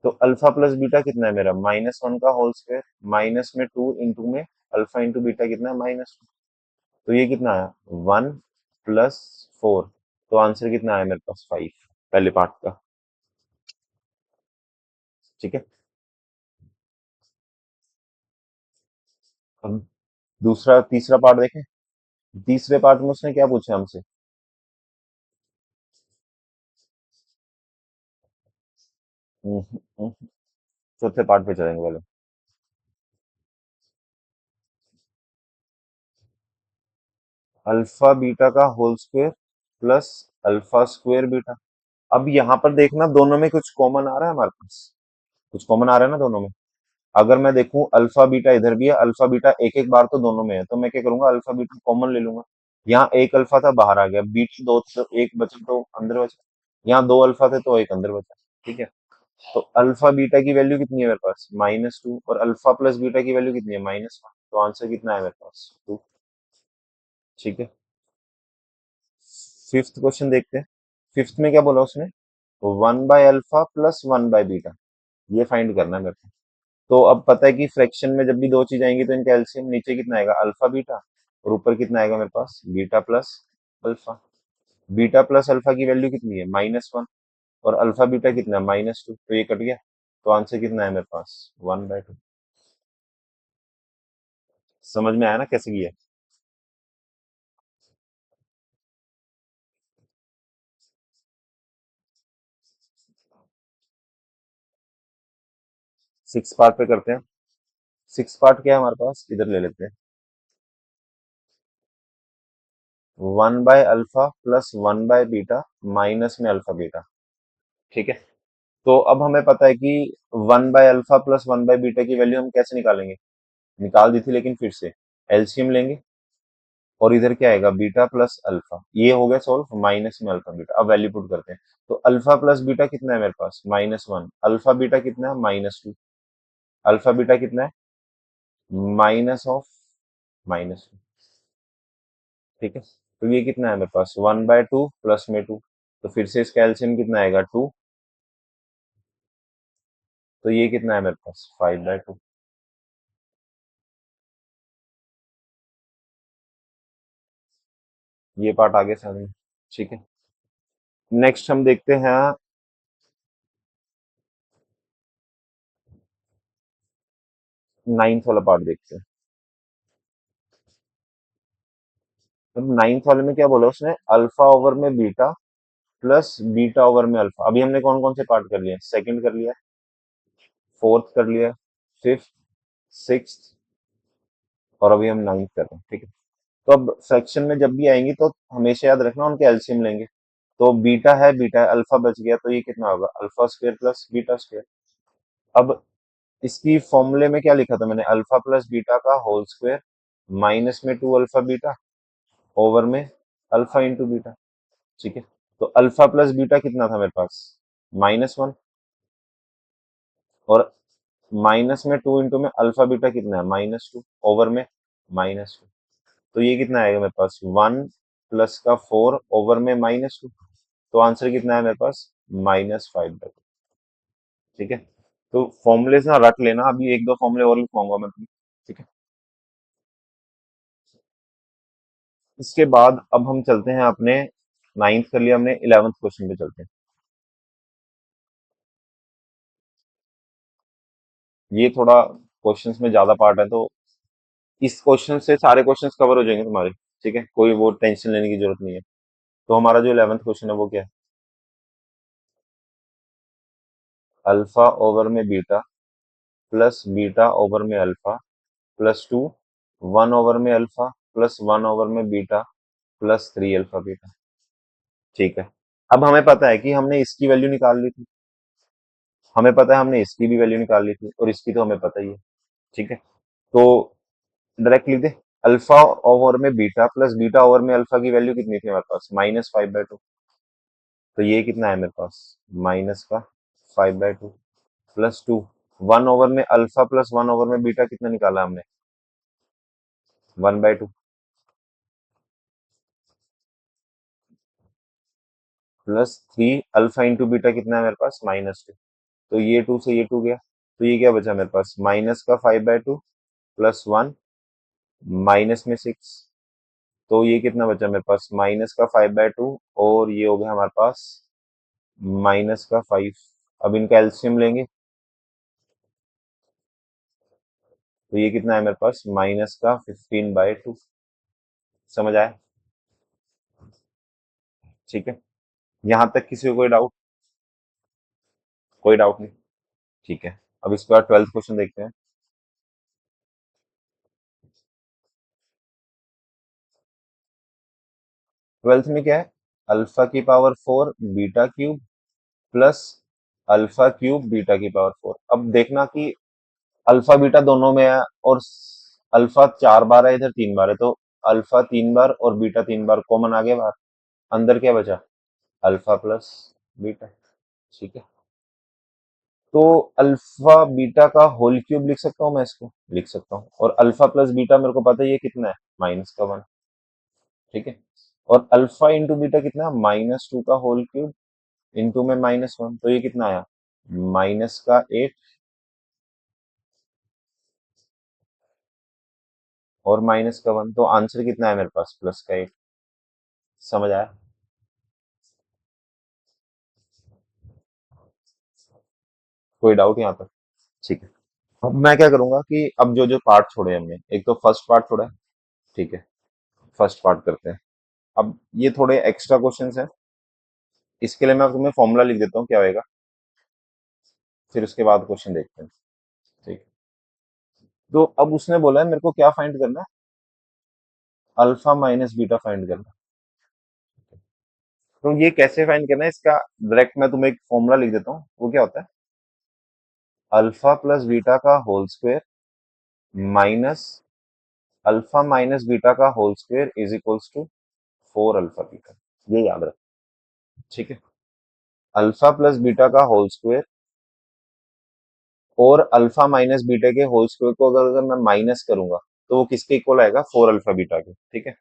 तो अल्फा प्लस बीटा कितना है मेरा? -1 का होल स्क्वायर माइनस में 2 इंटू में अल्फा इंटू बीटा कितना है? -2। तो ये कितना आया? 1 + 4। तो आंसर कितना आया मेरे पास? 5, पहले पार्ट का। ठीक है। अब दूसरा तीसरा पार्ट देखें। तीसरे पार्ट में उसने क्या पूछा हमसे? हम्म, हम्म, चौथे पार्ट पे चलेंगे पहले। अल्फा बीटा का whole square plus alpha square beta. अब यहाँ पर देखना, दोनों में कुछ कॉमन आ रहा है हमारे पास। कुछ कॉमन आ रहा है ना दोनों में। अगर मैं देखूं अल्फा बीटा इधर भी है, अल्फा बीटा एक एक बार तो दोनों में है, तो मैं क्या करूंगा? अल्फा बीटा कॉमन ले लूंगा। यहाँ एक अल्फा था बाहर आ गया, बीच दो तो एक बचा तो अंदर बचा। यहाँ दो अल्फा थे तो एक अंदर बचा। ठीक है। तो अल्फा बीटा की वैल्यू कितनी है मेरे पास? -2। और अल्फा प्लस बीटा की वैल्यू कितनी है? -1। तो आंसर कितना है मेरे पास? 2। ठीक है। फिफ्थ क्वेश्चन देखते हैं। फिफ्थ में क्या बोला उसने? 1/अल्फा प्लस 1/बीटा। ये फाइंड करना है मेरे को। तो अब पता है कि फ्रैक्शन में जब भी दो चीज आएंगी तो इनका एलसीएम नीचे कितना आएगा? Alpha beta. और ऊपर कितना आएगा मेरे पास? Beta plus alpha. Beta plus alpha की वैल्यू कितनी है? -1। और अल्फा बीटा कितना है? -2। तो ये कट गया। तो आंसर कितना है मेरे पास? 1/2। समझ में आया ना कैसे किया? 6 पार्ट पे करते हैं। 6 पार्ट क्या है हमारे पास? इधर ले लेते हैं। 1/अल्फा प्लस 1/बीटा माइनस में अल्फा बीटा। ठीक है। तो अब हमें पता है कि 1/अल्फा प्लस 1/बीटा की वैल्यू हम कैसे निकालेंगे? निकाल दी थी लेकिन फिर से एलसीएम लेंगे। और इधर क्या आएगा? Beta plus alpha. ये हो गया सॉल्व, माइनस में अल्फा बीटा। अब वैल्यू पुट करते हैं। तो अल्फा प्लस बीटा कितना है मेरे पास? -1। अल्फा बीटा कितना है? -2। अल्फा बीटा कितना है? Minus of -2। ठीक है। तो ये कितना है मेरे पास? 1/2 प्लस में 2। तो फिर से इसका एलसीएम कितना आएगा? 2। तो ये कितना है मेरे पास? 5/2। ये पार्ट आगे से आगे। ठीक है। नेक्स्ट हम देखते हैं, नाइन्थ वाला पार्ट देखते हैं। अब नाइन्थ वाले में क्या बोला उसने, अल्फा ओवर में बीटा प्लस बीटा ओवर में अल्फा। अभी हमने कौन कौन से पार्ट कर लिए, सेकंड कर लिया, फोर्थ कर लिया, फिफ्थ, सिक्स्थ, और अभी हम नाइन्थ कर रहे हैं। ठीक है। तो अब फ्रैक्शन में जब भी आएंगी तो हमेशा याद रखना उनके एलसीएम लेंगे। तो बीटा है, बीटा है, अल्फा बच गया, तो ये कितना होगा, alpha square plus beta square. अब इसकी फॉर्मूले में क्या लिखा था मैंने, अल्फा प्लस बीटा का होल स्क्वायर माइनस में टू अल्फा बीटा ओवर में अल्फा इंटू बीटा। ठीक है। तो अल्फा प्लस बीटा कितना था मेरे पास, -1, और माइनस में टू इंटू में अल्फा बीटा कितना है, -2 ओवर में -2। तो ये कितना आएगा मेरे पास, 1 प्लस का 4 ओवर में -2। तो आंसर कितना है मेरे पास, -5/2। ठीक है। तो फॉर्मूले से ना रट लेना, अभी एक दो फॉर्मूले और लिखवाऊंगा मैं तुम्हें। ठीक है। इसके बाद अब हम चलते हैं अपने, नाइन्थ कर लिया हमने, 11th क्वेश्चन पे चलते हैं। ये थोड़ा क्वेश्चंस में ज्यादा पार्ट है, तो इस क्वेश्चन से सारे क्वेश्चंस कवर हो जाएंगे तुम्हारे। ठीक है, कोई वो टेंशन लेने की जरूरत नहीं है। तो हमारा जो 11th क्वेश्चन है वो क्या है, अल्फा ओवर में बीटा प्लस बीटा ओवर में अल्फा +2, 1 ओवर में अल्फा प्लस 1 ओवर में बीटा प्लस 3 अल्फा बीटा। ठीक है। अब हमें पता है कि हमने इसकी वैल्यू निकाल ली थी, हमें पता है हमने इसकी भी वैल्यू निकाल ली थी, और इसकी तो हमें पता ही है। ठीक है। तो डायरेक्ट लिख दे, अल्फा ओवर में बीटा प्लस बीटा ओवर में अल्फा की वैल्यू कितनी थी हमारे पास, -5/2। तो ये कितना है मेरे पास, माइनस का 5/2 +2, 1 ओवर में अल्फा प्लस 1 ओवर में बीटा कितना निकाला हमने, 1/2 +3 अल्फा इंटू बीटा कितना है मेरे पास, -2। तो ये 2 से ये 2 गया, तो ये क्या बचा मेरे पास, माइनस का 5/2 +1 माइनस में 6। तो ये कितना बचा मेरे पास, माइनस का 5/2, और ये हो गया हमारे पास -5। अब इनका एलसीएम लेंगे, तो ये कितना है मेरे पास, माइनस का 15/2। समझ आया। ठीक है। यहाँ तक किसी को कोई डाउट, कोई डाउट नहीं। ठीक है। अब इसके बाद 12th क्वेश्चन देखते हैं। 12th में क्या है, अल्फा की power 4 beta cube plus alpha cube beta की पावर 4। अब देखना कि अल्फा बीटा दोनों में है, और अल्फा 4 बार है, इधर 3 बार है, तो अल्फा 3 बार और बीटा 3 बार कॉमन आ गया बाहर, अंदर क्या बचा, अल्फा प्लस बीटा। ठीक है। तो अल्फा बीटा का होल क्यूब लिख सकता हूँ मैं, इसको लिख सकता हूँ, और अल्फा प्लस बीटा मेरे को पता है ये कितना है, -1। ठीक है। और अल्फा इंटू बीटा कितना है, -2 का होल क्यूब इंटू में -1, तो ये कितना आया, -8 और -1। तो आंसर कितना है मेरे पास, +8। समझ आया। कोई डाउट यहाँ पर। ठीक है। अब मैं क्या करूंगा कि अब जो जो पार्ट छोड़े हमने, एक तो फर्स्ट पार्ट छोड़ा है। ठीक है। फर्स्ट पार्ट करते हैं। अब ये थोड़े एक्स्ट्रा क्वेश्चंस हैं, इसके लिए मैं तुम्हें फॉर्मूला लिख देता हूँ क्या होएगा, फिर उसके बाद क्वेश्चन देखते हैं। ठीक है। तो अब उसने बोला है मेरे को क्या फाइंड करना है, अल्फा माइनस बीटा फाइंड करना है। तो ये कैसे फाइंड करना है इसका, डायरेक्ट मैं तुम्हें एक फॉर्मूला लिख देता हूँ, वो क्या होता है, अल्फा प्लस बीटा का whole square minus alpha minus beta का whole square is equals to 4 alpha beta. ये याद रख। ठीक है। अल्फा प्लस बीटा का होल स्क्वायर, और अल्फा माइनस बीटा के होल स्क्वायर को अगर अगर मैं माइनस करूंगा, तो वो किसके इक्वल आएगा, 4 अल्फा बीटा के। ठीक है।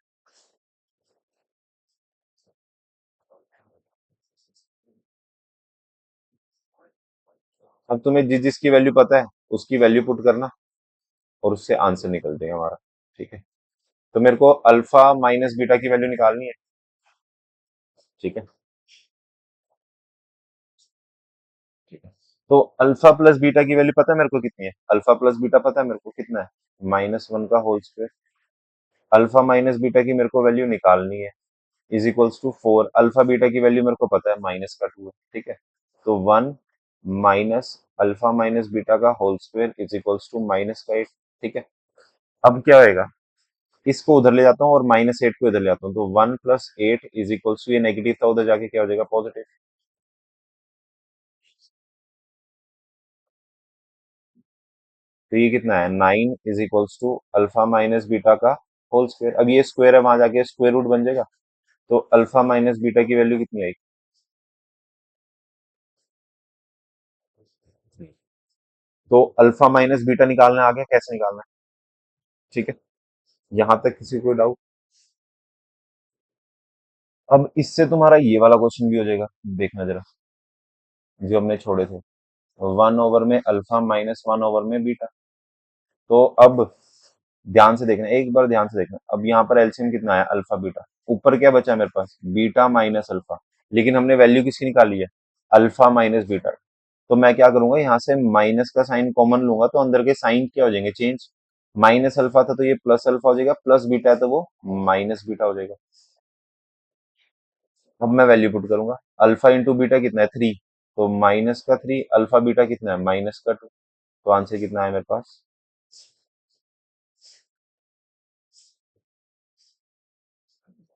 अब तुम्हें जिस जिसकी वैल्यू पता है उसकी वैल्यू पुट करना, और उससे आंसर निकल जाएगा हमारा। ठीक है। तो मेरे को अल्फा माइनस बीटा की वैल्यू निकालनी है। ठीक है। ठीक है। तो अल्फा प्लस बीटा की वैल्यू पता है मेरे को कितनी है? अल्फा प्लस बीटा पता है मेरे को कितना है? -1 का whole square. Alpha minus beta की मेरे को वैल्यू निकालनी है, is equals to 4। Alpha beta की वैल्यू मेरे को पता है -2 है। ठीक है। तो 1 माइनस अल्फा माइनस बीटा का whole square is equals to -8। ठीक है। अब क्या होएगा? इसको उधर ले जाता हूँ और -8 को इधर ले आता हूँ, तो 1 प्लस 8 इज इक्वल्स टू, ये नेगेटिव था, उधर जाके क्या हो जाएगा? पॉजिटिव। तो ये कितना है? 9 is equals to alpha minus beta का होल स्क्वायर। अब ये स्क्वायर है, वहां जाके स्क्वायर रूट बन जाएगा। तो अल्फा माइनस बीटा की वैल्यू कितनी आएगी? तो अल्फा माइनस बीटा निकालना आ गया, कैसे निकालना है? ठीक है। यहां तक किसी को डाउट? अब इससे तुम्हारा ये वाला क्वेश्चन भी हो जाएगा, देखना जरा, जो हमने छोड़े थे। 1 ओवर में अल्फा माइनस 1 ओवर में बीटा। तो अब ध्यान से देखना, एक बार ध्यान से देखना। अब यहाँ पर एलसीएम कितना है? Alpha beta. ऊपर क्या बचा मेरे पास? Beta minus alpha. लेकिन हमने वैल्यू किसकी निकाली है? Alpha minus beta. तो मैं क्या करूंगा, यहाँ से माइनस का साइन कॉमन लूंगा, तो अंदर के साइन क्या हो जाएंगे? चेंज। माइनस अल्फा था तो ये प्लस अल्फा हो जाएगा, प्लस बीटा है तो वो माइनस बीटा हो जाएगा। अब मैं वैल्यू पुट करूंगा। अल्फा इंटू बीटा कितना है? 3। तो -3। अल्फा बीटा कितना है? -2। तो आंसर कितना है मेरे पास?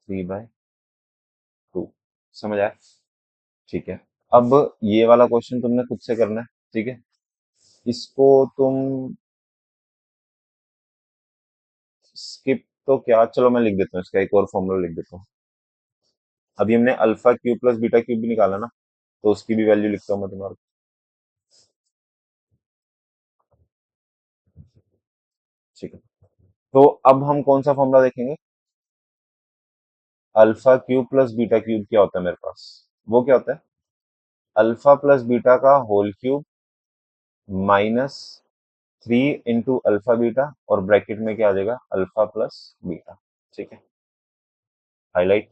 3/2। समझ आया? ठीक है। अब ये वाला क्वेश्चन तुमने खुद से करना है। ठीक है। इसको तुम स्किप तो क्या, चलो मैं लिख देता हूँ, इसका एक और फॉर्मूला लिख देता हूँ। अभी हमने alpha cube plus beta cube भी निकाला ना, तो उसकी भी वैल्यू लिखता हूँ मैं तुम्हारे को। ठीक है। तो अब हम कौन सा फॉर्मूला देखेंगे? Alpha cube plus beta cube क्या होता है मेरे पास? वो क्या होता है? अल्फा प्लस बीटा का whole cube -3 into alpha beta, और ब्रैकेट में क्या आ जाएगा? Alpha plus beta. ठीक है। हाईलाइट।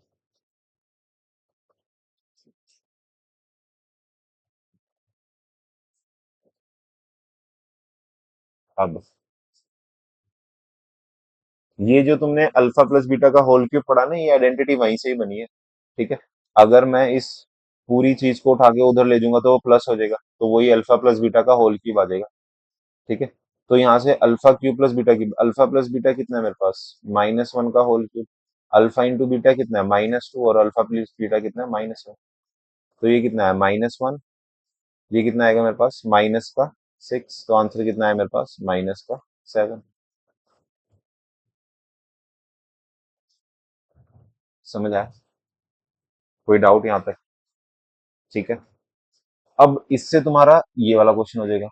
अब ये जो तुमने अल्फा प्लस बीटा का होल क्यूब पढ़ा ना, ये आइडेंटिटी वहीं से ही बनी है। ठीक है। अगर मैं इस पूरी चीज को उठा के उधर ले जाऊंगा तो वो प्लस हो जाएगा, तो वही अल्फा प्लस बीटा का होल क्यूब आ जाएगा। ठीक है। तो यहाँ से alpha cube plus beta cube, alpha plus beta कितना है मेरे पास? -1 का whole cube. Alpha into beta कितना है? -2। और अल्फा प्लस बीटा कितना है? -1। तो ये कितना है? -1। ये कितना आएगा मेरे पास? माइनस का 6। तो आंसर कितना है मेरे पास? माइनस का 7। समझ आया? कोई डाउट यहाँ तक? ठीक है। अब इससे तुम्हारा ये वाला क्वेश्चन हो जाएगा,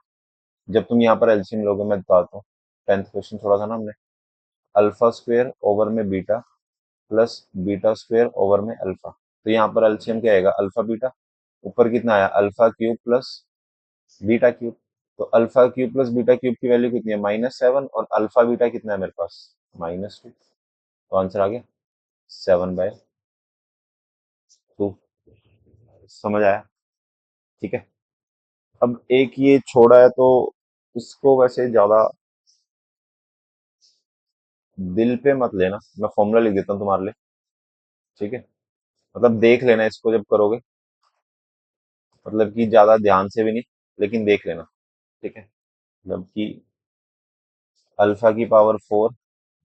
जब तुम यहाँ पर एलसीएम लोगे, मैं बताता हूँ। 10th क्वेश्चन छोड़ा था ना हमने। अल्फा स्क्वायर ओवर में beta plus beta square over में अल्फा। तो यहाँ पर एलसीएम क्या आएगा? Alpha beta. ऊपर कितना आया? Alpha cube plus beta cube. तो alpha cube plus beta cube की वैल्यू कितनी है? -7। और अल्फा बीटा कितना है मेरे पास? -2। तो आंसर आ गया 7/2। समझ आया? ठीक है। अब एक ये छोड़ा है, तो इसको वैसे ज्यादा दिल पे मत लेना, मैं फॉर्मूला लिख देता हूँ तुम्हारे लिए। ठीक है। मतलब देख लेना इसको जब करोगे, मतलब कि ज्यादा ध्यान से भी नहीं, लेकिन देख लेना। ठीक है। मतलब कि अल्फा की पावर 4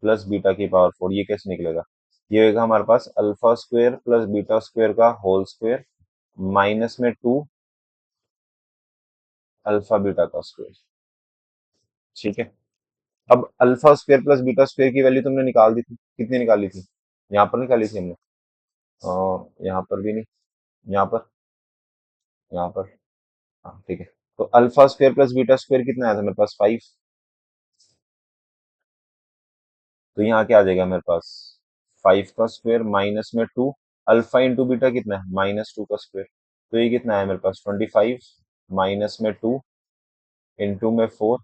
प्लस बीटा की पावर 4, ये कैसे निकलेगा? ये होगा हमारे पास alpha square plus beta square का होल स्क्वायर माइनस में 2 अल्फा बीटा का स्क्वायर। ठीक है। अब alpha square plus beta square की वैल्यू तुमने निकाल दी थी, कितनी निकाली थी? यहाँ पर निकाली थी हमने। यहाँ पर भी नहीं। यहाँ पर, यहाँ पर। हाँ ठीक है। तो alpha square plus beta square कितना आया था मेरे पास? 5। तो यहाँ क्या आ जाएगा मेरे पास? 5 का स्क्वायर माइनस में 2। अल्फा इंटू बीटा कितना है? -2 का स्क्वायर। तो ये कितना है मेरे पास? 25 माइनस में 2 इंटू में 4।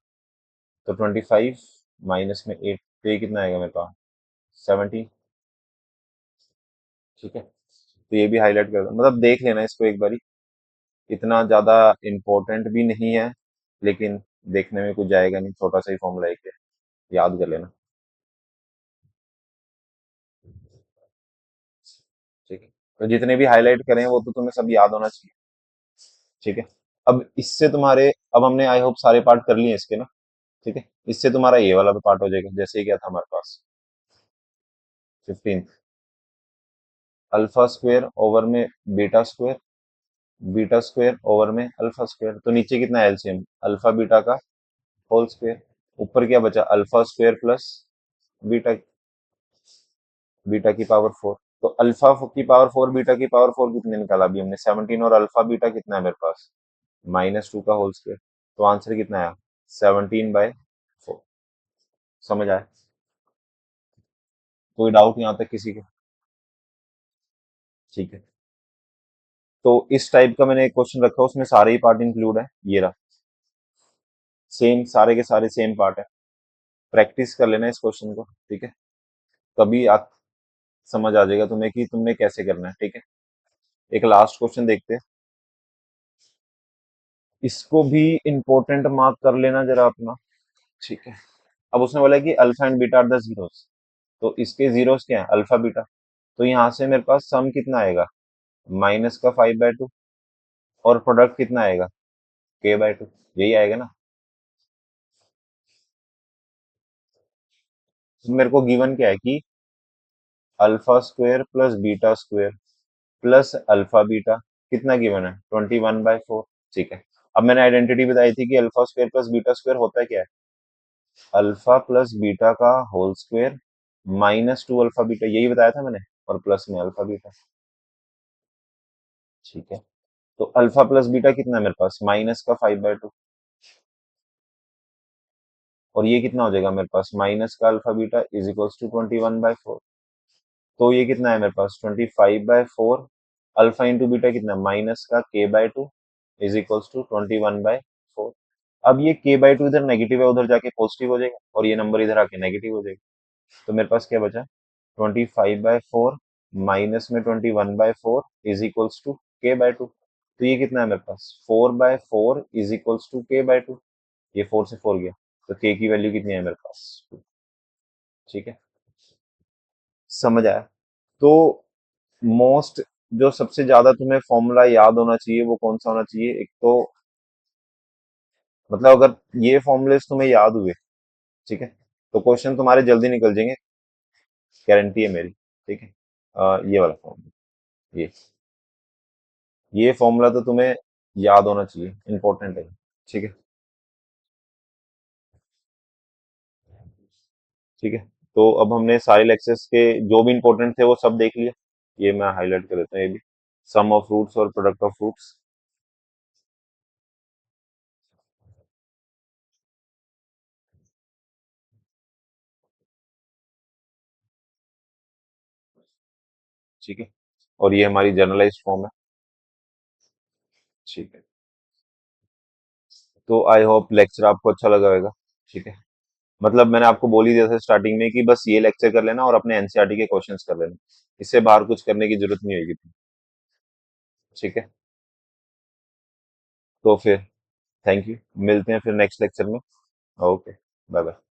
तो 25 माइनस में 8, तो ये कितना आएगा मेरे पास? 17। ठीक है। तो ये भी हाईलाइट कर दो, मतलब देख लेना इसको एक बारी। इतना ज्यादा इम्पोर्टेंट भी नहीं है, लेकिन देखने में कुछ जाएगा नहीं, छोटा सा ही फॉर्मूला एक है, याद कर लेना। ठीक है, तो जितने भी हाईलाइट करें वो तो तुम्हें सब याद होना चाहिए। ठीक है, अब इससे तुम्हारे, अब हमने आई होप सारे पार्ट कर लिए इसके ना। ठीक है, इससे तुम्हारा ये वाला भी पार्ट हो जाएगा, जैसे क्या था हमारे पास 15, अल्फा स्क्वायर ओवर में beta square, beta square over में अल्फा स्क्वायर, तो नीचे कितना एलसीएम, अल्फा बीटा का होल स्क्वायर, ऊपर क्या बचा, alpha square plus beta, beta की पावर 4। तो अल्फा की पावर 4, बीटा की पावर 4 कितने निकाला अभी हमने, 17, और अल्फा बीटा कितना है मेरे पास, -2 का होल स्क्वायर। तो आंसर कितना आया, 17/4। समझ आया? कोई डाउट यहाँ तक किसी के? ठीक है, तो इस टाइप का मैंने एक क्वेश्चन रखा, उसमें सारे ही पार्ट इंक्लूड है, ये रहा, सेम सारे के सारे सेम पार्ट है। प्रैक्टिस कर लेना इस क्वेश्चन को। ठीक है, तभी आप समझ आ जाएगा तुम्हें कि तुमने कैसे करना है। ठीक है, एक लास्ट क्वेश्चन देखते हैं, इसको भी इंपॉर्टेंट मार्क कर लेना जरा अपना। ठीक है, अब उसने बोला कि alpha and beta are the zeros, तो इसके जीरोस क्या है, अल्फा बीटा। तो यहाँ से मेरे पास सम कितना आएगा, -5/2, और प्रोडक्ट कितना आएगा, k/2, यही आएगा ना। तो मेरे को गिवन क्या है कि alpha square plus beta square plus alpha beta, कितना गिवन है, 21/4। ठीक है, अब मैंने आइडेंटिटी बताई थी कि alpha square plus beta square होता है क्या है, अल्फा प्लस बीटा का होल स्क्वायर -2 अल्फा बीटा, यही बताया था मैंने, और प्लस में अल्फा बीटा। ठीक है, तो अल्फा प्लस बीटा कितना है मेरे पास, -5/2, और ये कितना हो जाएगा मेरे पास, माइनस का alpha beta is equals to 21/4। तो ये कितना है मेरे पास, 25/4, अल्फा इंटू बीटा कितना, माइनस का k/2 इज इक्वल्स टू 21/4। अब ये k/2 इधर नेगेटिव है, उधर जाके पॉजिटिव हो जाएगा, और ये नंबर इधर आके नेगेटिव हो जाएगा। तो मेरे पास क्या बचा, 25/4 माइनस में 21/4 इज इक्वल्स टू k/2। तो ये कितना है मेरे पास, 4/4 इज इक्वल्स टू k/2। ये 4 से 4 गया, तो k की वैल्यू कितनी है मेरे पास, 2। ठीक है, समझ आया? तो मोस्ट, जो सबसे ज्यादा तुम्हें फॉर्मूला याद होना चाहिए वो कौन सा होना चाहिए, एक तो मतलब अगर ये फॉर्मूलेस तुम्हें याद हुए, ठीक है, तो क्वेश्चन तुम्हारे जल्दी निकल जाएंगे, गारंटी है मेरी। ठीक है, ये वाला फॉर्मूला, ये फॉर्मूला तो तुम्हें याद होना चाहिए, इंपॉर्टेंट है। ठीक है, ठीक है, तो अब हमने सारे लेक्चर्स के जो भी इंपॉर्टेंट थे वो सब देख लिया। ये मैं हाईलाइट कर देता हूँ, ये भी, सम ऑफ फ्रूट्स और प्रोडक्ट ऑफ फ्रूट्स। ठीक है, और ये हमारी जनरलाइज्ड फॉर्म है। ठीक है, तो आई होप लेक्चर आपको अच्छा लगा होगा। ठीक है, मतलब मैंने आपको बोल ही दिया था स्टार्टिंग में कि बस ये लेक्चर कर लेना और अपने एनसीईआरटी के क्वेश्चंस कर लेना, इससे बाहर कुछ करने की जरूरत नहीं होगी। ठीक है, तो फिर थैंक यू, मिलते हैं फिर नेक्स्ट लेक्चर में। Okay, bye bye.